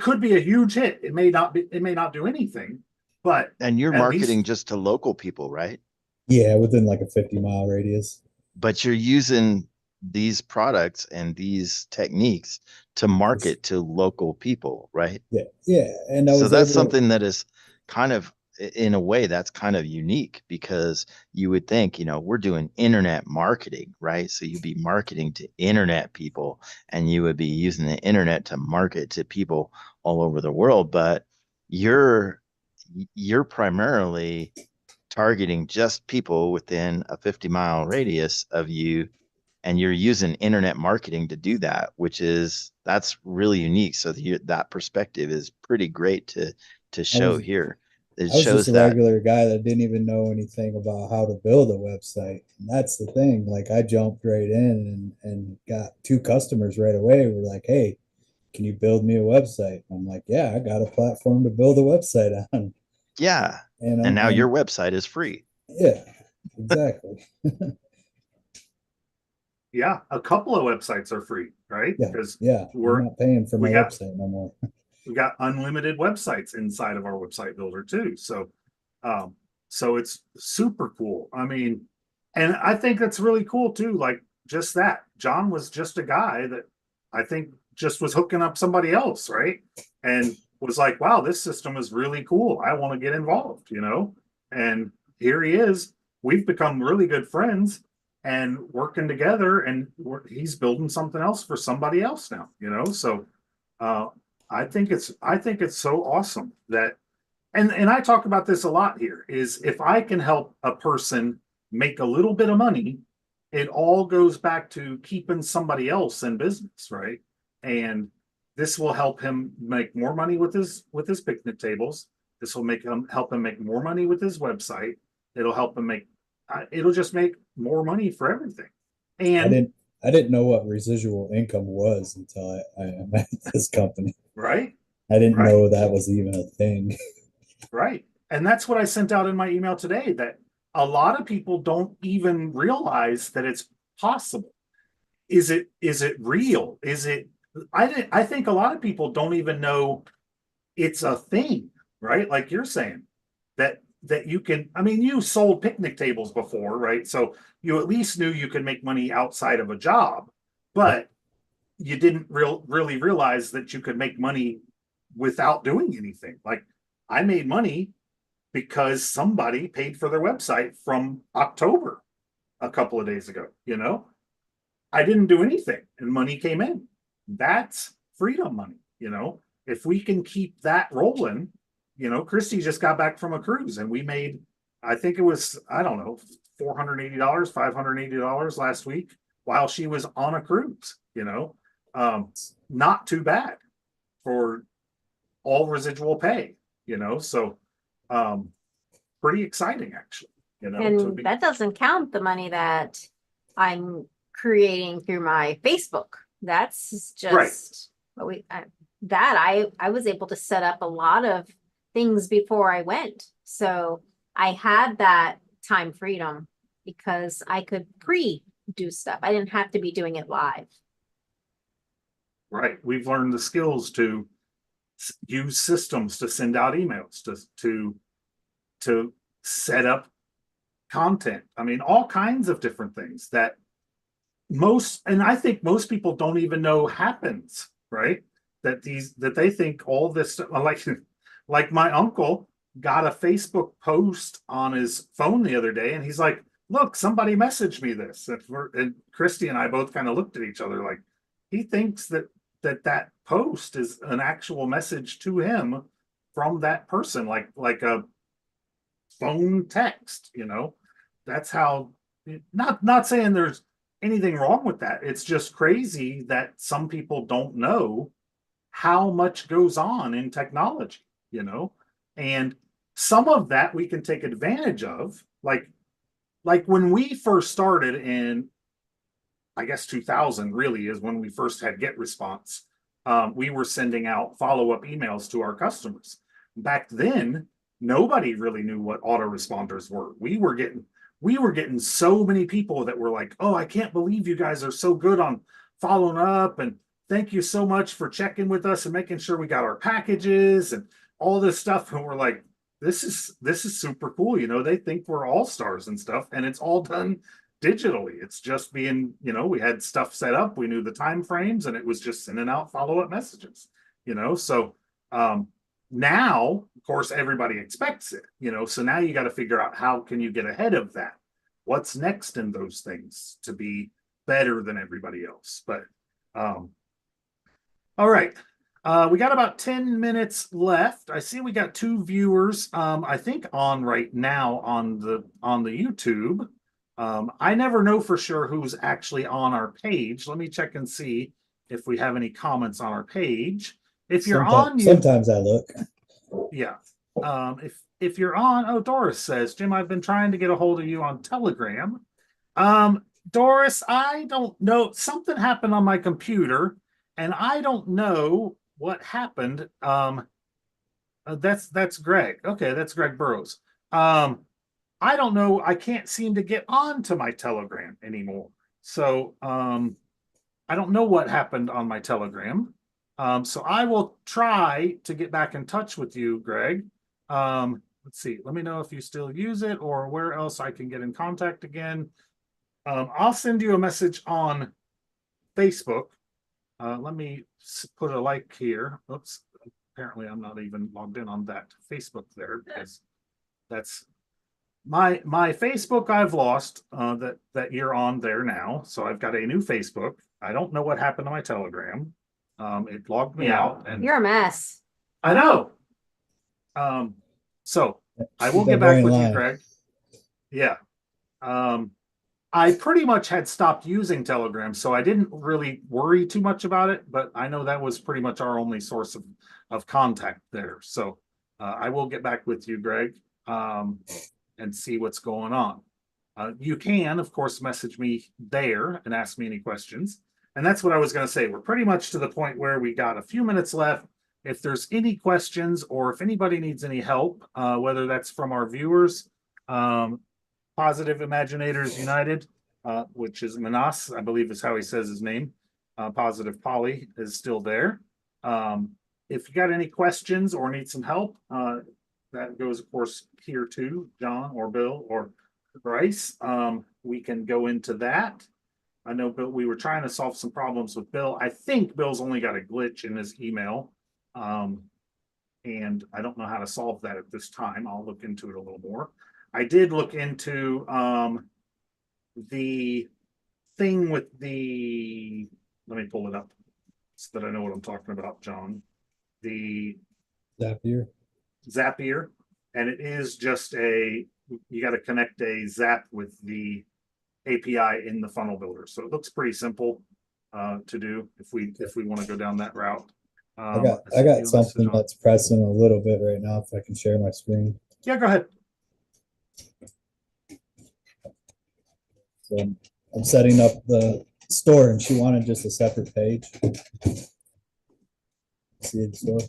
could be a huge hit. It may not do anything, But And you're at least- marketing just to local people, right? Yeah, within like a 50-mile radius. But you're using these products and these techniques to market to local people, right? Yeah, yeah. And I So was that's able something that is kind of, in a way, that's kind of unique, because you would think, we're doing internet marketing, right? So you'd be marketing to internet people, and you would be using the internet to market to people all over the world. But you're primarily targeting just people within a 50-mile radius of you, and you're using internet marketing to do that, that's really unique. So that perspective is pretty great to show here. It I was shows just a that. regular guy that didn't even know anything about how to build a website. And that's the thing. Like I jumped right in and got 2 customers right away. We're like, hey, can you build me a website? I'm like, yeah, I got a platform to build a website on. Yeah. And And now your website is free. yeah, exactly. Yeah, a couple of websites are free, right? Yeah, Because yeah. I'm not paying for my website no more. we got unlimited websites inside of our website builder too. So it's super cool. I mean, and I think that's really cool too. Like just that. John was just a guy that I think just was hooking up somebody else, right? And was like, wow, this system is really cool. I want to get involved, And here he is. We've become really good friends and working together, and he's building something else for somebody else now, So I think it's so awesome that, and I talk about this a lot here, is if I can help a person make a little bit of money, it all goes back to keeping somebody else in business, right? And this will help him make more money with his picnic tables. This will help him make more money with his website. It'll help him it'll just make more money for everything. And I didn't know what residual income was until I met this company. Right. I didn't know that was even a thing. Right. And that's what I sent out in my email today, that a lot of people don't even realize that it's possible. Is it real? I think a lot of people don't even know it's a thing, right? Like you're saying that you can, I mean, you sold picnic tables before, right? So you at least knew you could make money outside of a job, but you didn't really realize that you could make money without doing anything. Like I made money because somebody paid for their website from October a couple of days ago, I didn't do anything and money came in. That's freedom money, If we can keep that rolling, Kristi just got back from a cruise and we made, I think it was, I don't know, $480, $580 last week while she was on a cruise, not too bad for all residual pay, so pretty exciting actually, And that doesn't count the money that I'm creating through my Facebook. That's just what I was able to set up a lot of things before I went. So I had that time freedom because I could do stuff. I didn't have to be doing it live. Right. We've learned the skills to use systems to send out emails, to set up content. I mean, all kinds of different things that I think most people don't even know happens, right? That they think all this, like my uncle got a Facebook post on his phone the other day and he's like, look, somebody messaged me this. And Kristi and I both kind of looked at each other like, he thinks that post is an actual message to him from that person, like a phone text, that's how, not saying there's anything wrong with that. It's just crazy that some people don't know how much goes on in technology, and some of that we can take advantage of. Like when we first started in, I guess 2000 really is when we first had GetResponse. We were sending out follow-up emails to our customers. Back then, nobody really knew what autoresponders were. We were getting so many people that were like, oh, I can't believe you guys are so good on following up, and thank you so much for checking with us and making sure we got our packages and all this stuff. And we're like, this is super cool. You know, they think we're all stars and stuff, and it's all done digitally. It's just being, you know, we had stuff set up, we knew the time frames, and it was just sending out follow-up messages, you know. So now, of course, everybody expects it, you know, so now you got to figure out how can you get ahead of that. What's next in those things to be better than everybody else? But all right. We got about 10 minutes left. I see we got 2 viewers, I think on right now on the YouTube. I never know for sure who's actually on our page. Let me check and see if we have any comments on our page. If you're on sometimes I look. Yeah. If you're on, oh, Doris says, Jim, I've been trying to get a hold of you on Telegram. Doris, I don't know. Something happened on my computer, and I don't know what happened. That's Greg. Okay, that's Greg Burrows. I don't know. I can't seem to get onto my Telegram anymore. So I don't know what happened on my Telegram. So I will try to get back in touch with you, Greg. Let's see. Let me know if you still use it or where else I can get in contact again. I'll send you a message on Facebook. Let me put a like here. Oops. Apparently, I'm not even logged in on that Facebook there because that's my Facebook. I've lost that you're on there now. So I've got a new Facebook. I don't know what happened to my Telegram. It logged me out, and You're a mess. I know. So I will get back with you, Greg. Yeah. I pretty much had stopped using Telegram, so I didn't really worry too much about it, but I know that was pretty much our only source of contact there. So I will get back with you, Greg, and see what's going on. You can, of course, message me there and ask me any questions. And that's what I was going to say. We're pretty much to the point where we got a few minutes left. If there's any questions or if anybody needs any help, whether that's from our viewers, Positive Imaginators United, which is Manas, I believe is how he says his name. Positive Polly is still there. If you got any questions or need some help, that goes, of course, here too, John or Bill or Bryce. We can go into that. I know Bill, we were trying to solve some problems with Bill. I think Bill's only got a glitch in his email. And I don't know how to solve that at this time. I'll look into it a little more. I did look into the thing with the, let me pull it up so that I know what I'm talking about, John. The Zapier. And it is just you got to connect a Zap with the API in the funnel builder. So it looks pretty simple to do if we want to go down that route. I got something that's pressing a little bit right now. If I can share my screen. Yeah, go ahead. So I'm setting up the store, and she wanted just a separate page. See the store?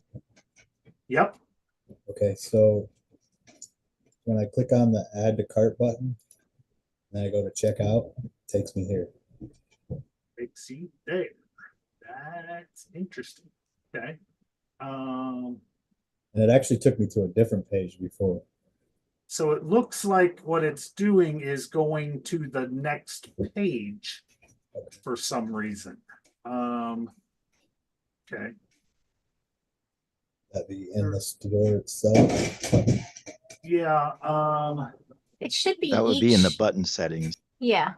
Yep. Okay, so when I click on the add to cart button, and I go to checkout, it takes me here. See there. That's interesting. Okay. And it actually took me to a different page before. So it looks like what it's doing is going to the next page for some reason. Okay. That'd be in the store itself. Yeah. It should be That would be in the button settings. Yeah.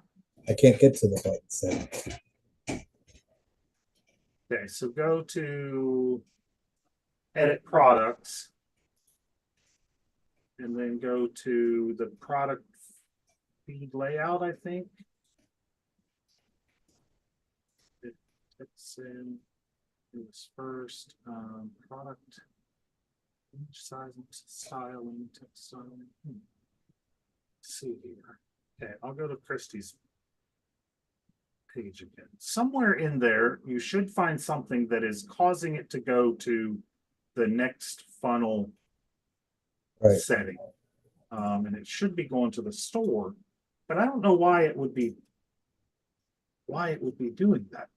I can't get to the button setting. Okay, so go to edit products and then go to the product feed layout, I think. It's in this first product image size, styling, text styling. Let's see here. Okay, I'll go to Kristi's page again. Somewhere in there, you should find something that is causing it to go to the next funnel setting. And it should be going to the store, but I don't know why it would be doing that.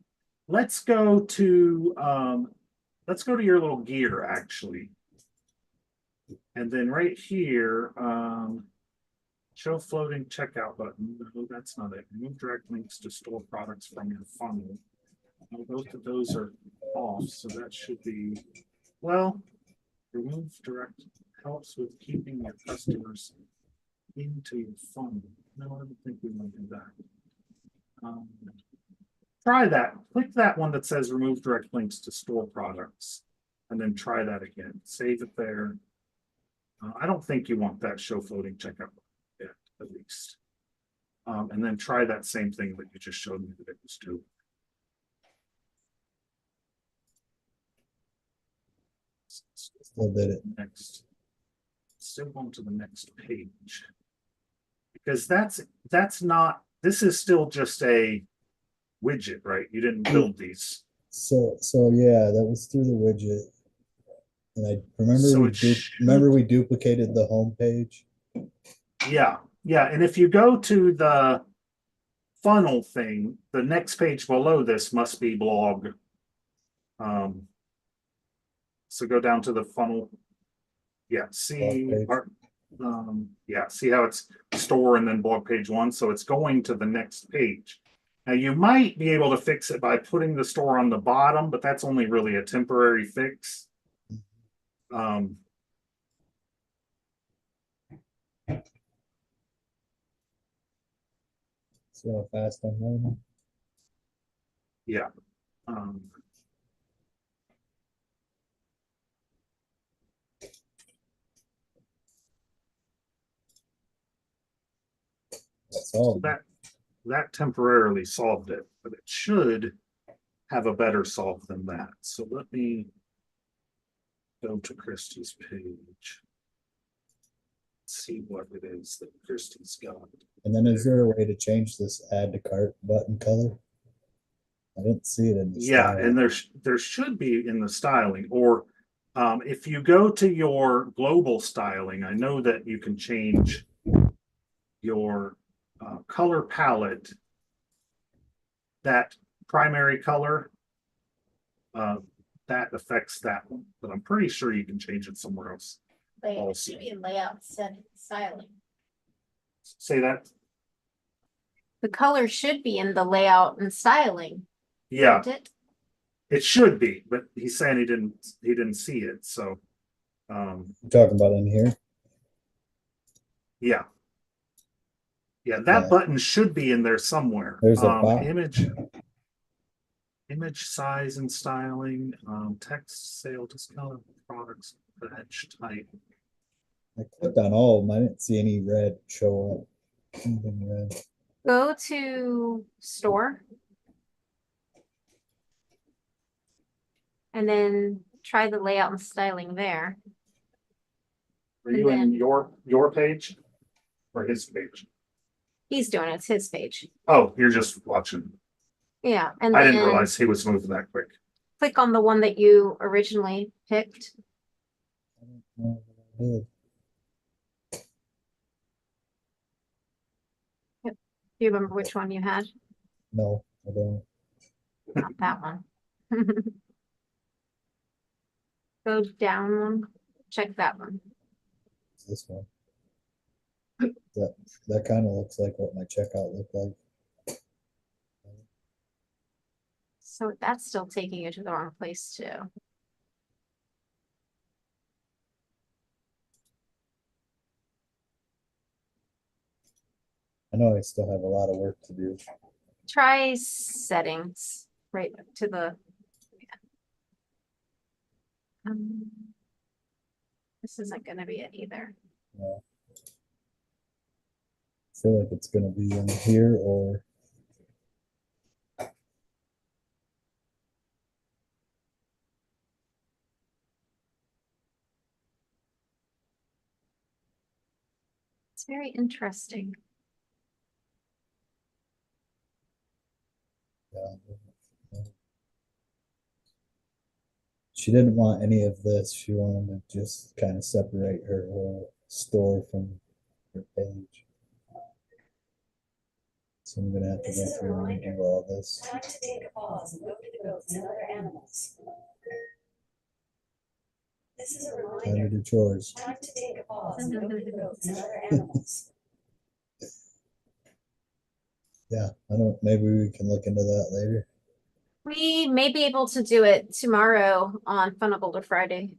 Let's go to your little gear actually. And then right here, show floating checkout button. No, that's not it. Remove direct links to store products from your funnel. No, both of those are off, so that should be, well, remove direct helps with keeping your customers into your funnel. No, I don't think we want to do that. Try that. Click that one that says remove direct links to store products, and then try that again. Save it there. I don't think you want that show floating checkout yet, at least. And then try that same thing that you just showed me that it was doing. Still did it. Next, still going to the next page, because that's not. This is still just a widget, right? You didn't build these. So yeah, that was through the widget. And I remember So we duplicated the home page. Yeah, and if you go to the funnel thing, the next page below this must be blog. So go down to the funnel. Yeah, see see how it's store and then blog page 1. So it's going to the next page. Now you might be able to fix it by putting the store on the bottom, but that's only really a temporary fix. See how fast I'm moving. Yeah. That's all. That temporarily solved it, but it should have a better solve than that. So let me go to Kristi's page. See what it is that Kristi's got. And then is there a way to change this add to cart button color? I didn't see it in the Yeah, style. and there should be in the styling, or if you go to your global styling, I know that you can change your color palette, that primary color, that affects that one, but I'm pretty sure you can change it somewhere else. It should be in layout setting, styling. Say that. The color should be in the layout and styling. Yeah, It? it should be, but he's saying he didn't see it. So, You're talking about in here? yeah, that button should be in there somewhere. There's a box. Image size and styling, text, sale, discount products, badge type. I clicked on all of them. I didn't see any red show up. Anything red. Go to store. And then try the layout and styling there. Are you in your page or his page? He's doing it. It's his page. Oh, you're just watching. Yeah. And I then didn't realize he was moving that quick. click on the one that you originally picked. I don't know what I did. Do you remember which one you had? No, I don't. Not that one. Go down one. Check that one. It's this one. That kind of looks like what my checkout looked like. So that's still taking you to the wrong place too. I know I still have a lot of work to do. Try settings right to the. This isn't going to be it either. No. I feel like it's going to be in here or. It's very interesting. Yeah. She didn't want any of this. She wanted to just kind of separate her whole store from her page. So I'm gonna have to go through and do all this. Time to do chores. Yeah, I don't, maybe we can look into that later. We may be able to do it tomorrow on Funnable to Friday.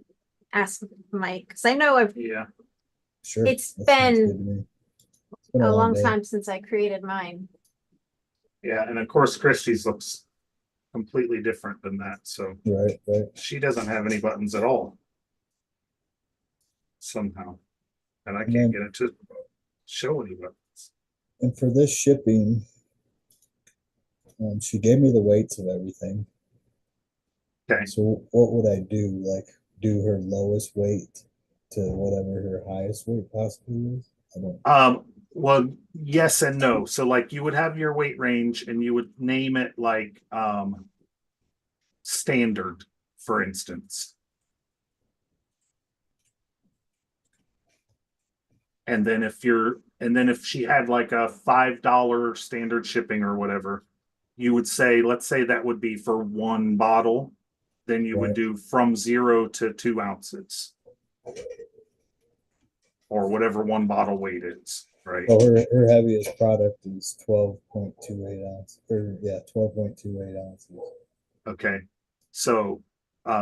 Ask Mike, because I know Yeah. Sure. It's that sounds been good to me. It's been a long day. time since I created mine. Yeah. And of course, Kristi's looks completely different than that. So Right, right. she doesn't have any buttons at all. Somehow. And I And can't then- get it to show any buttons. And for this shipping, she gave me the weights of everything. Okay. So what would I do? Like do her lowest weight to whatever her highest weight possibly is? I don't. Well, yes and no. So like you would have your weight range and you would name it like standard, for instance. And then if she had like a $5 standard shipping or whatever, you would say, let's say that would be for one bottle, then you would Right. do from 0 to 2 ounces. Or whatever one bottle weight is, right? Well, her heaviest product is 12.28 ounces. Or yeah, 12.28 ounces. Okay. So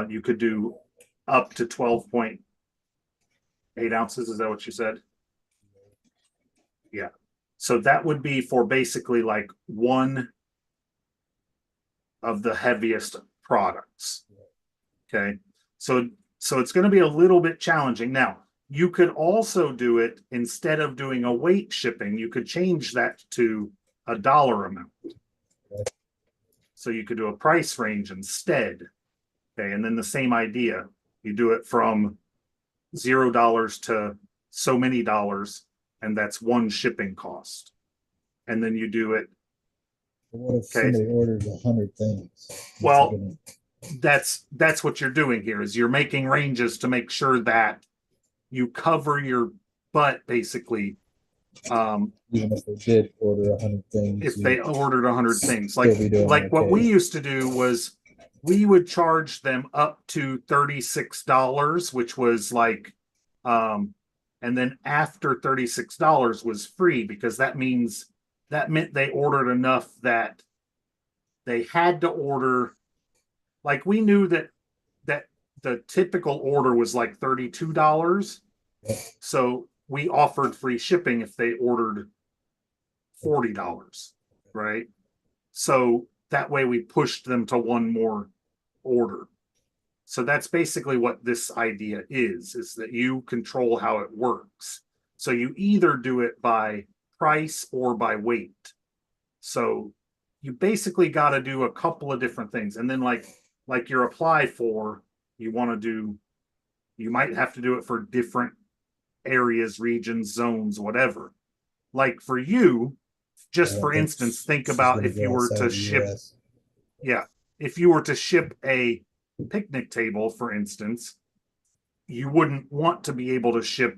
you could do up to 12.8 ounces. Is that what you said? Yeah. So that would be for basically like one of the heaviest products. Okay. So it's going to be a little bit challenging. Now, you could also do it instead of doing a weight shipping, you could change that to a dollar amount. So you could do a price range instead. Okay. And then the same idea, you do it from $0 to so many dollars, and that's one shipping cost. And then you do it. What if Okay. somebody orders 100 things? Well, that's what you're doing here is you're making ranges to make sure that you cover your butt basically. Even if they did order 100 things, If they ordered 100 things, still be doing like what okay. we used to do was we would charge them up to $36, which was like, and then after $36 was free, because that meant they ordered enough that they had to order. Like we knew that the typical order was like $32. So we offered free shipping if they ordered $40, right? So that way we pushed them to one more order. So that's basically what this idea is that you control how it works. So you either do it by price or by weight. So you basically got to do a couple of different things. And then like your apply for, you might have to do it for different areas, regions, zones, whatever. Like for you, just for instance, think about if you were to ship, if you were to ship a picnic table, for instance, you wouldn't want to be able to ship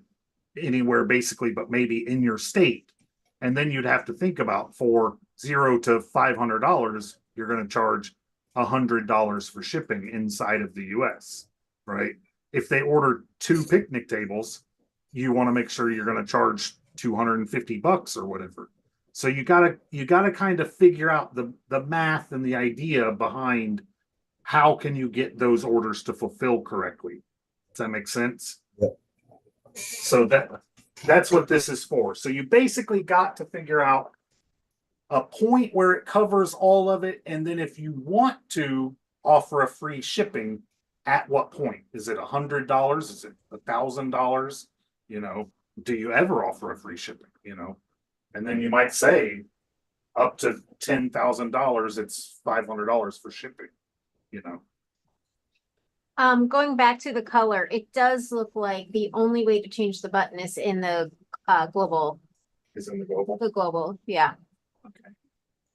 anywhere basically, but maybe in your state. And then you'd have to think about for $0 to $500, you're going to charge $100 for shipping inside of the US, right? If they order 2 picnic tables, you want to make sure you're going to charge $250 or whatever. So you gotta kind of figure out the math and the idea behind how can you get those orders to fulfill correctly. Does that make sense? Yep. So that's what this is for. So you basically got to figure out a point where it covers all of it, and then if you want to offer a free shipping, at what point? Is it $100? Is it $1,000? You know, do you ever offer a free shipping? You know, and then you might say up to $10,000, it's $500 for shipping. You know. Going back to the color, it does look like the only way to change the button is in the global. Is in the global. The global, yeah. Okay.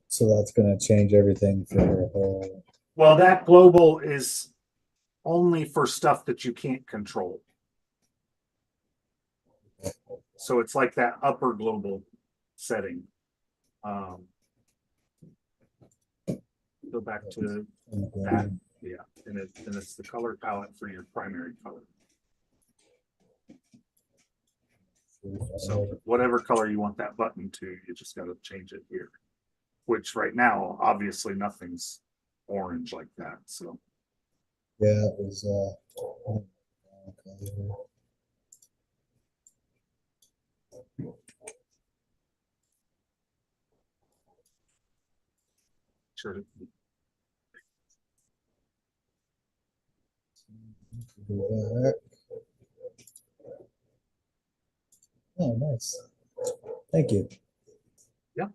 So that's going to change everything for her whole. Well, that global is only for stuff that you can't control. So it's like that upper global setting. Go back to that. Yeah. And it's the color palette for your primary color. So whatever color you want that button to, you just got to change it here. Which right now, obviously nothing's orange like that, so. Yeah, it was Sure. go back. Oh, nice. Thank you. Yeah.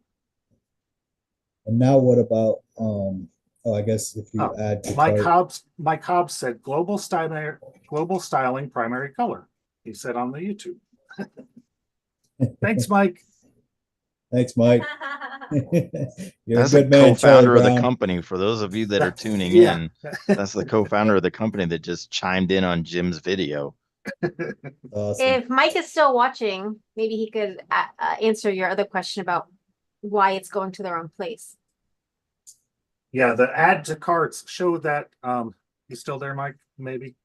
And now what about oh, I guess if you Oh, add to Mike cart, Hobbs said global styling primary color. He said on the YouTube. Thanks, Mike. thanks, Mike. You're That's a a good man, Charlie co-founder of the Brown. company. For those of you that are tuning Yeah. in, that's the co-founder of the company that just chimed in on Jim's video. Awesome. If Mike is still watching, maybe he could answer your other question about why it's going to the wrong place. Yeah, the add to carts show that you still there, Mike? Maybe.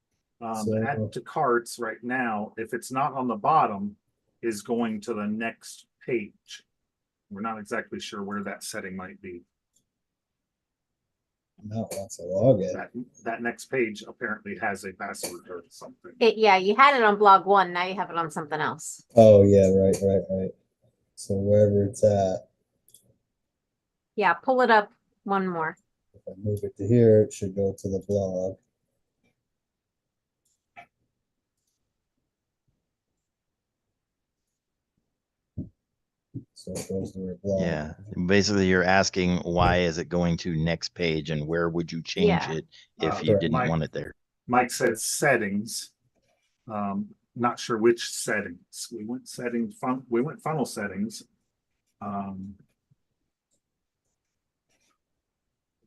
The add to carts right now, if it's not on the bottom, is going to the next page. We're not exactly sure where that setting might be. Not once I log in. That next page apparently has a password or something. Yeah, you had it on blog 1. Now you have it on something else. Oh yeah, right. So wherever it's at, Yeah, pull it up one more. if I move it to here, it should go to the blog. So it goes to your blog. Yeah. Basically, you're asking why is it going to next page and where would you change Yeah. it if you Correct. didn't Mike. want it there? Mike said settings. Not sure which settings. We went funnel settings. Let's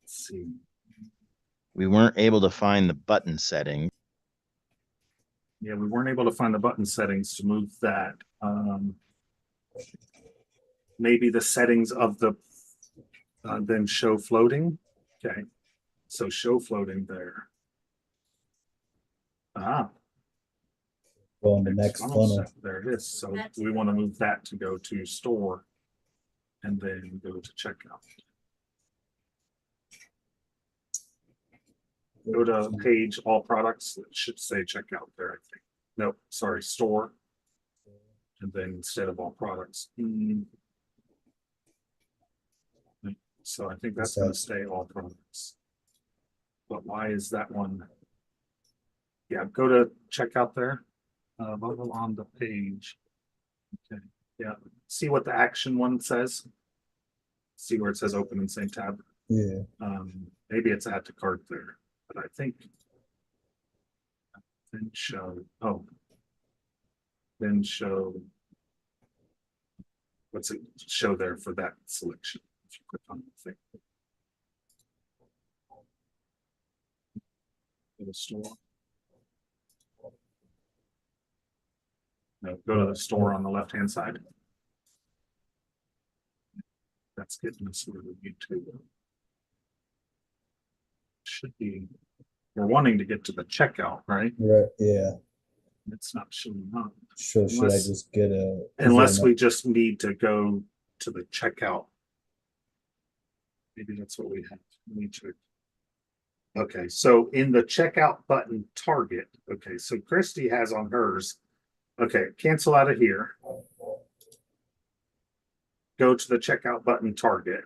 see. We weren't able to find the button setting. Yeah, we weren't able to find the button settings to move that. Maybe the settings of the then show floating. Okay, so show floating there. Go on the next funnel. Set. There it is. So we want to move that to go to store and then go to checkout. Go to page all products. It should say checkout there, I think. Nope, sorry, store. And then instead of all products. So I think that's going to stay all products. But why is that one? Yeah, go to checkout there. Bubble on the page. Okay, yeah. See what the action one says. See where it says open in same tab. Yeah. Maybe it's add to cart there, but I think then show. Oh, then show. What's it show there for that selection? If you click on the thing. Go to store. No, go to the store on the left-hand side. That's getting us where we need to. Should be, we're wanting to get to the checkout, right? Right. Yeah. It's not showing up. So should I just get a? Unless we just need to go to the checkout. Maybe that's what we have. We need to. Okay, so in the checkout button target, okay, so Kristi has on hers. Okay, cancel out of here. Go to the checkout button target.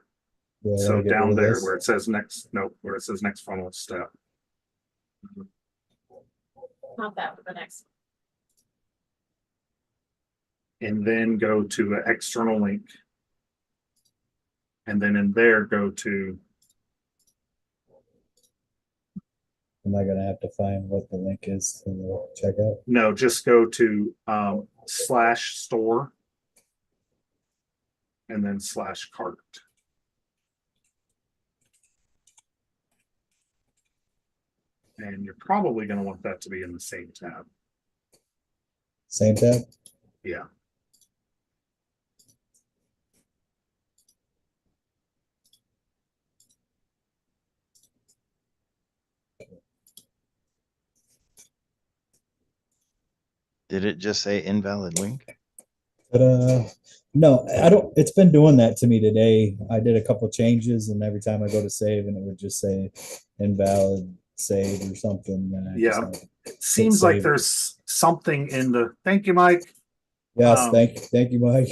Yeah, So down there this? where it says next, nope, where it says next funnel step. Not that, but the next. And then go to an external link. And then in there, go to. Am I gonna have to find what the link is to the checkout? No, just go to /store. And then /cart. And you're probably going to want that to be in the same tab. Same tab? Yeah. Did it just say invalid link? No, I don't. It's been doing that to me today. I did a couple changes, and every time I go to save, and it would just say invalid save or something. And I just Yeah. had to It hit seems like save. there's something in the, thank you, Mike. Yes, Um, thank you, Mike.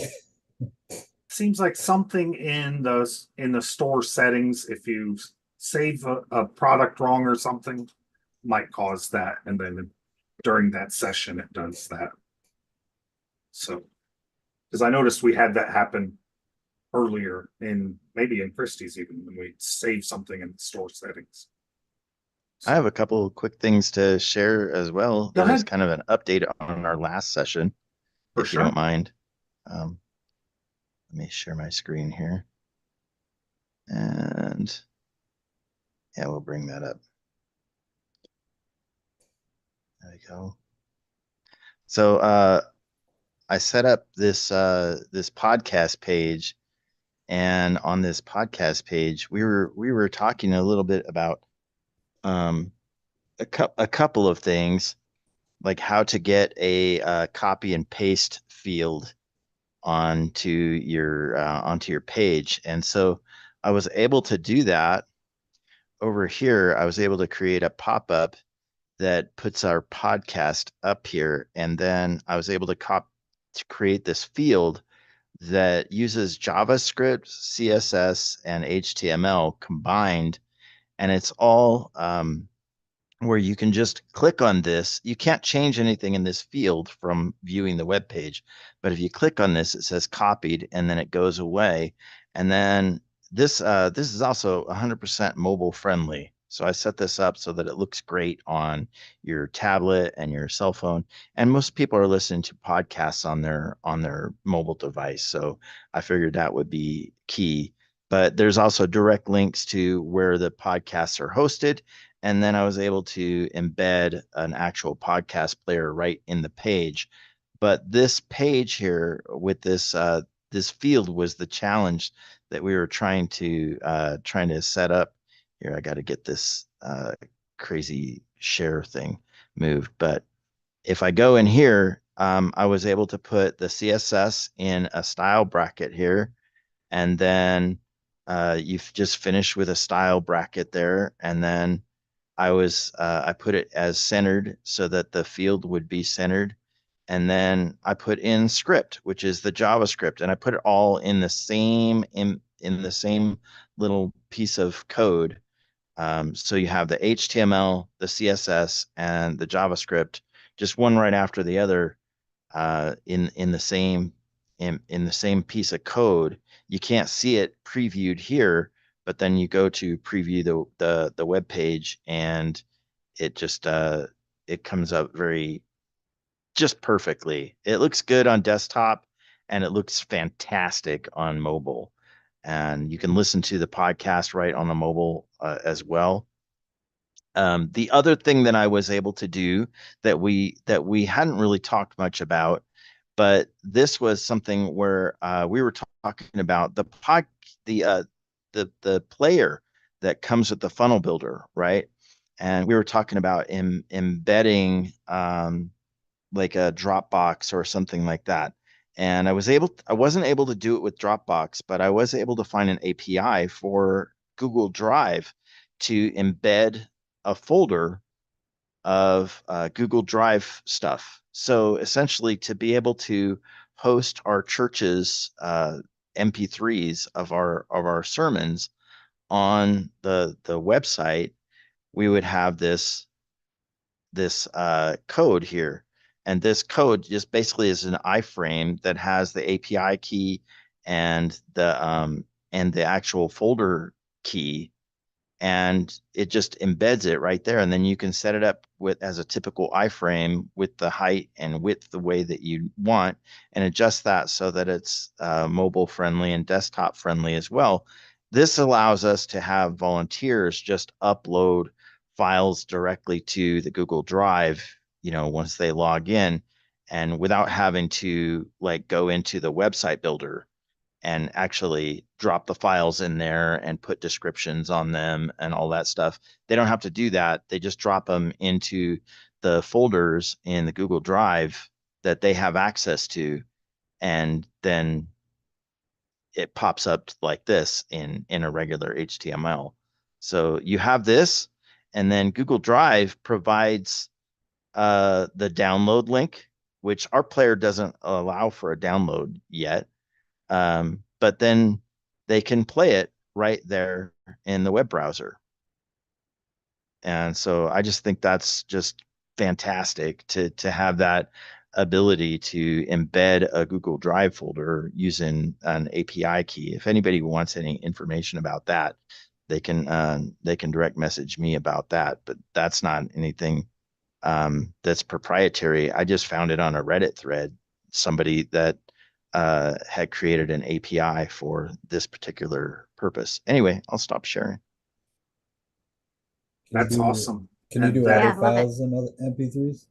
Seems like something in the store settings, if you save a product wrong or something, might cause that. And then during that session, it does that. So, because I noticed we had that happen earlier in maybe in Christie's, even when we saved something in the store settings. I have a couple of quick things to share as well. Go That is ahead. kind of an update on our last session, For if you don't sure. mind. Let me share my screen here. And yeah, we'll bring that up. There we go. So I set up this podcast page, and on this podcast page, we were talking a little bit about um a couple of things, like how to get a copy and paste field onto your page. And so I was able to do that over here. I was able to create a pop-up that puts our podcast up here, and then I was able to create this field that uses JavaScript, CSS, and HTML combined, and it's all where you can just click on this. You can't change anything in this field from viewing the web page, but if you click on this, it says copied, and then it goes away. And then this is also 100% mobile friendly. So I set this up so that it looks great on your tablet and your cell phone. And most people are listening to podcasts on their mobile device. So I figured that would be key. But there's also direct links to where the podcasts are hosted, and then I was able to embed an actual podcast player right in the page. But this page here with this field was the challenge that we were trying to set up here. I got to get this crazy share thing moved. But if I go in here, I was able to put the CSS in a style bracket here, and then you've just finished with a style bracket there, and then I put it as centered so that the field would be centered. And then I put in script, which is the JavaScript, and I put it all in the same in the same little piece of code. So you have the HTML, the CSS, and the JavaScript, just one right after the other, in the same in the same piece of code. You can't see it previewed here, but then you go to preview the web page, and it just it comes up very just perfectly. It looks good on desktop, and it looks fantastic on mobile. And you can listen to the podcast right on the mobile as well. The other thing that I was able to do that we hadn't really talked much about, but this was something where we were talking about the the player that comes with the funnel builder, right? And we were talking about embedding like a Dropbox or something like that. And I wasn't able to do it with Dropbox, but I was able to find an API for Google Drive to embed a folder of Google Drive stuff. So essentially, to be able to host our church's MP3s of our sermons on the website, we would have this code here. And this code just basically is an iframe that has the API key and the actual folder key, and it just embeds it right there. And then you can set it up with as a typical iframe with the height and width the way that you want, and adjust that so that it's mobile friendly and desktop friendly as well. This allows us to have volunteers just upload files directly to the Google Drive, once they log in, and without having to like go into the website builder and actually drop the files in there and put descriptions on them and all that stuff. They don't have to do that. They just drop them into the folders in the Google Drive that they have access to. and then it pops up like this in a regular HTML. So you have this, and then Google Drive provides the download link, which our player doesn't allow for a download yet. But then they can play it right there in the web browser. And so I just think that's just fantastic to have that ability to embed a Google Drive folder using an API key. If anybody wants any information about that, they can direct message me about that. But that's not anything that's proprietary. I just found it on a Reddit thread. Somebody that had created an API for this particular purpose. Anyway, I'll stop sharing. Can you That's do- awesome. Can you And do that- Yeah, other love it. files and other MP3s?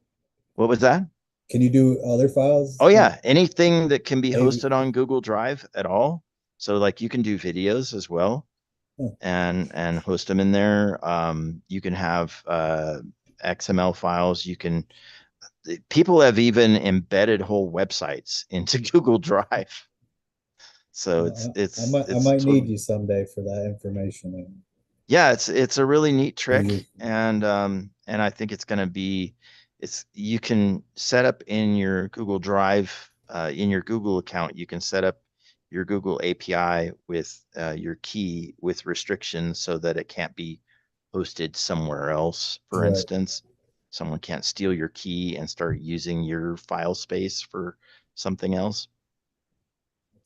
What was that? Can you do other files? Oh yeah, anything that can be Hey. hosted on Google Drive at all. So like you can do videos as well, Huh. and host them in there. You can have XML files. You can. People have even embedded whole websites into Google Drive. So I might need you someday for that information. Yeah, it's a really neat trick, Mhm. and I think it's going to be you can set up in your Google Drive in your Google account, you can set up your Google API with your key with restrictions so that it can't be hosted somewhere else. For Right. instance, someone can't steal your key and start using your file space for something else.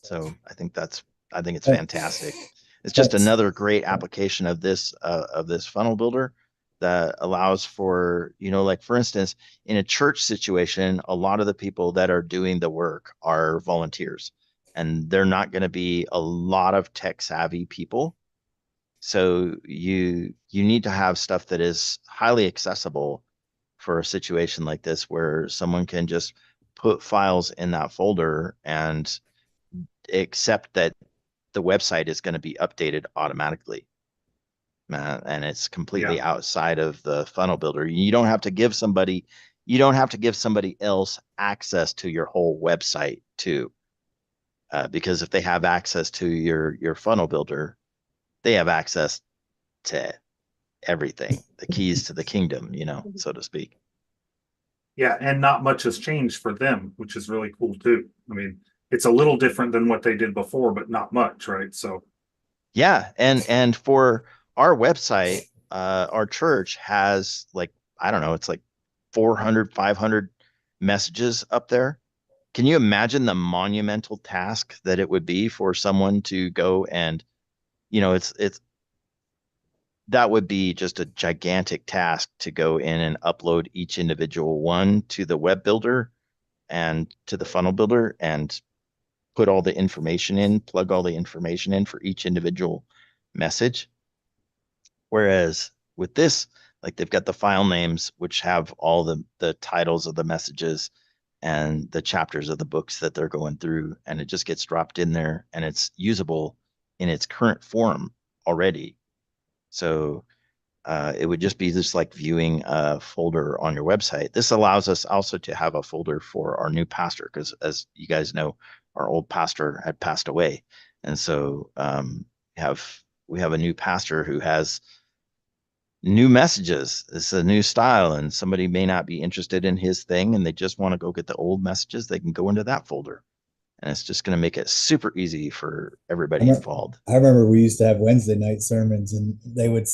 So I think it's fantastic. It's just That's- another great application of this funnel builder that allows for, like for instance, in a church situation, a lot of the people that are doing the work are volunteers, and they're not going to be a lot of tech savvy people. So you need to have stuff that is highly accessible for a situation like this where someone can just put files in that folder and accept that the website is going to be updated automatically. And it's completely outside of the funnel builder. You don't have to give somebody else access to your whole website too. Because if they have access to your funnel builder, they have access to everything, the keys to the kingdom, so to speak. Yeah, and not much has changed for them, which is really cool too. I mean, it's a little different than what they did before, but not much, right? So yeah, and for our website, our church has like, I don't know, it's like 400, 500 messages up there. Can you imagine the monumental task that it would be for someone to go and, it's that would be just a gigantic task to go in and upload each individual one to the web builder and to the funnel builder and put all the information in, plug all the information in for each individual message. Whereas with this, like they've got the file names, which have all the titles of the messages and the chapters of the books that they're going through, and it just gets dropped in there and it's usable in its current form already. So it would just be just like viewing a folder on your website. This allows us also to have a folder for our new pastor, because as you guys know, our old pastor had passed away. And so we have a new pastor who has new messages. It's a new style, and somebody may not be interested in his thing and they just want to go get the old messages. They can go into that folder. And it's just going to make it super easy for everybody involved. I remember we used to have Wednesday night sermons, and they would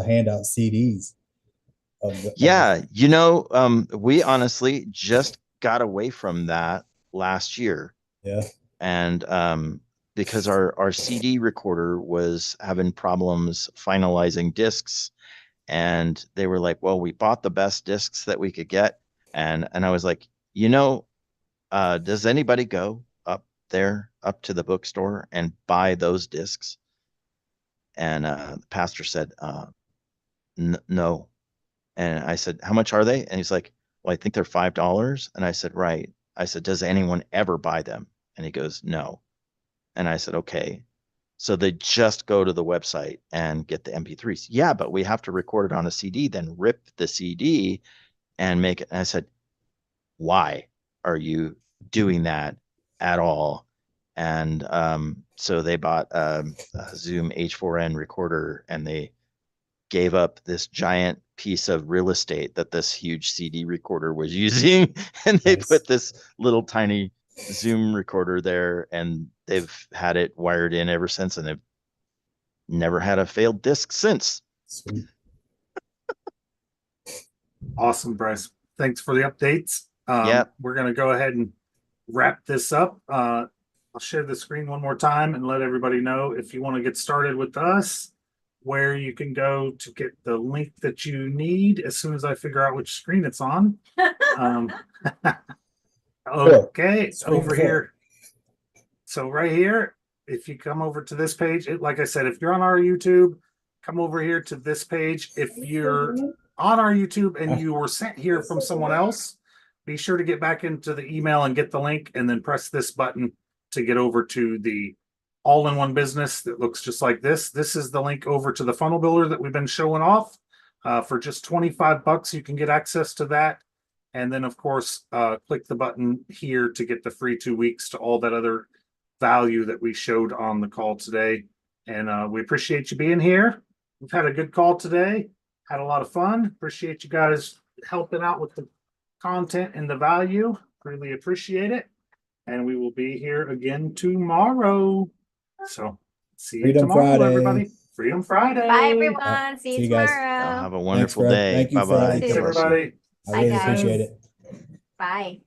hand out CDs. We honestly just got away from that last year. Yeah. And because our CD recorder was having problems finalizing discs, and they were like, well, we bought the best discs that we could get. And I was like, does anybody go up to the bookstore and buy those discs? And the pastor said, no. And I said, how much are they? And he's like, well, I think they're $5. And I said, right. I said, does anyone ever buy them? And he goes, no. And I said, okay. So they just go to the website and get the MP3s. Yeah, but we have to record it on a CD, then rip the CD and make it. And I said, why are you doing that at all. And so they bought a Zoom H4n recorder, and they gave up this giant piece of real estate that this huge CD recorder was using, and they Nice. put this little tiny Zoom recorder there, and they've had it wired in ever since, and they've never had a failed disc since. Sweet. Awesome, Bryce. Thanks for the updates. Yep. We're going to go ahead and wrap this up. I'll share the screen one more time and let everybody know if you want to get started with us, where you can go to get the link that you need as soon as I figure out which screen it's on. Okay, Screen over 4. here. So right here, if you come over to this page, like I said, if you're on our YouTube, come over here to this page. If you're on our YouTube and you were sent here from someone else, be sure to get back into the email and get the link, and then press this button to get over to the all-in-one business that looks just like this. This is the link over to the funnel builder that we've been showing off. For just $25, you can get access to that. And then, of course, click the button here to get the free 2 weeks to all that other value that we showed on the call today. And we appreciate you being here. We've had a good call today. Had a lot of fun. Appreciate you guys helping out with the content and the value. Really appreciate it. And we will be here again tomorrow. So see you Freedom tomorrow, Friday. everybody. Freedom Friday. Bye, everyone. See See you you guys. tomorrow. Have a wonderful Fred. day. Thank you, Bye-bye. Fred. Thanks, everybody. I Bye, really guys. appreciate it. Bye.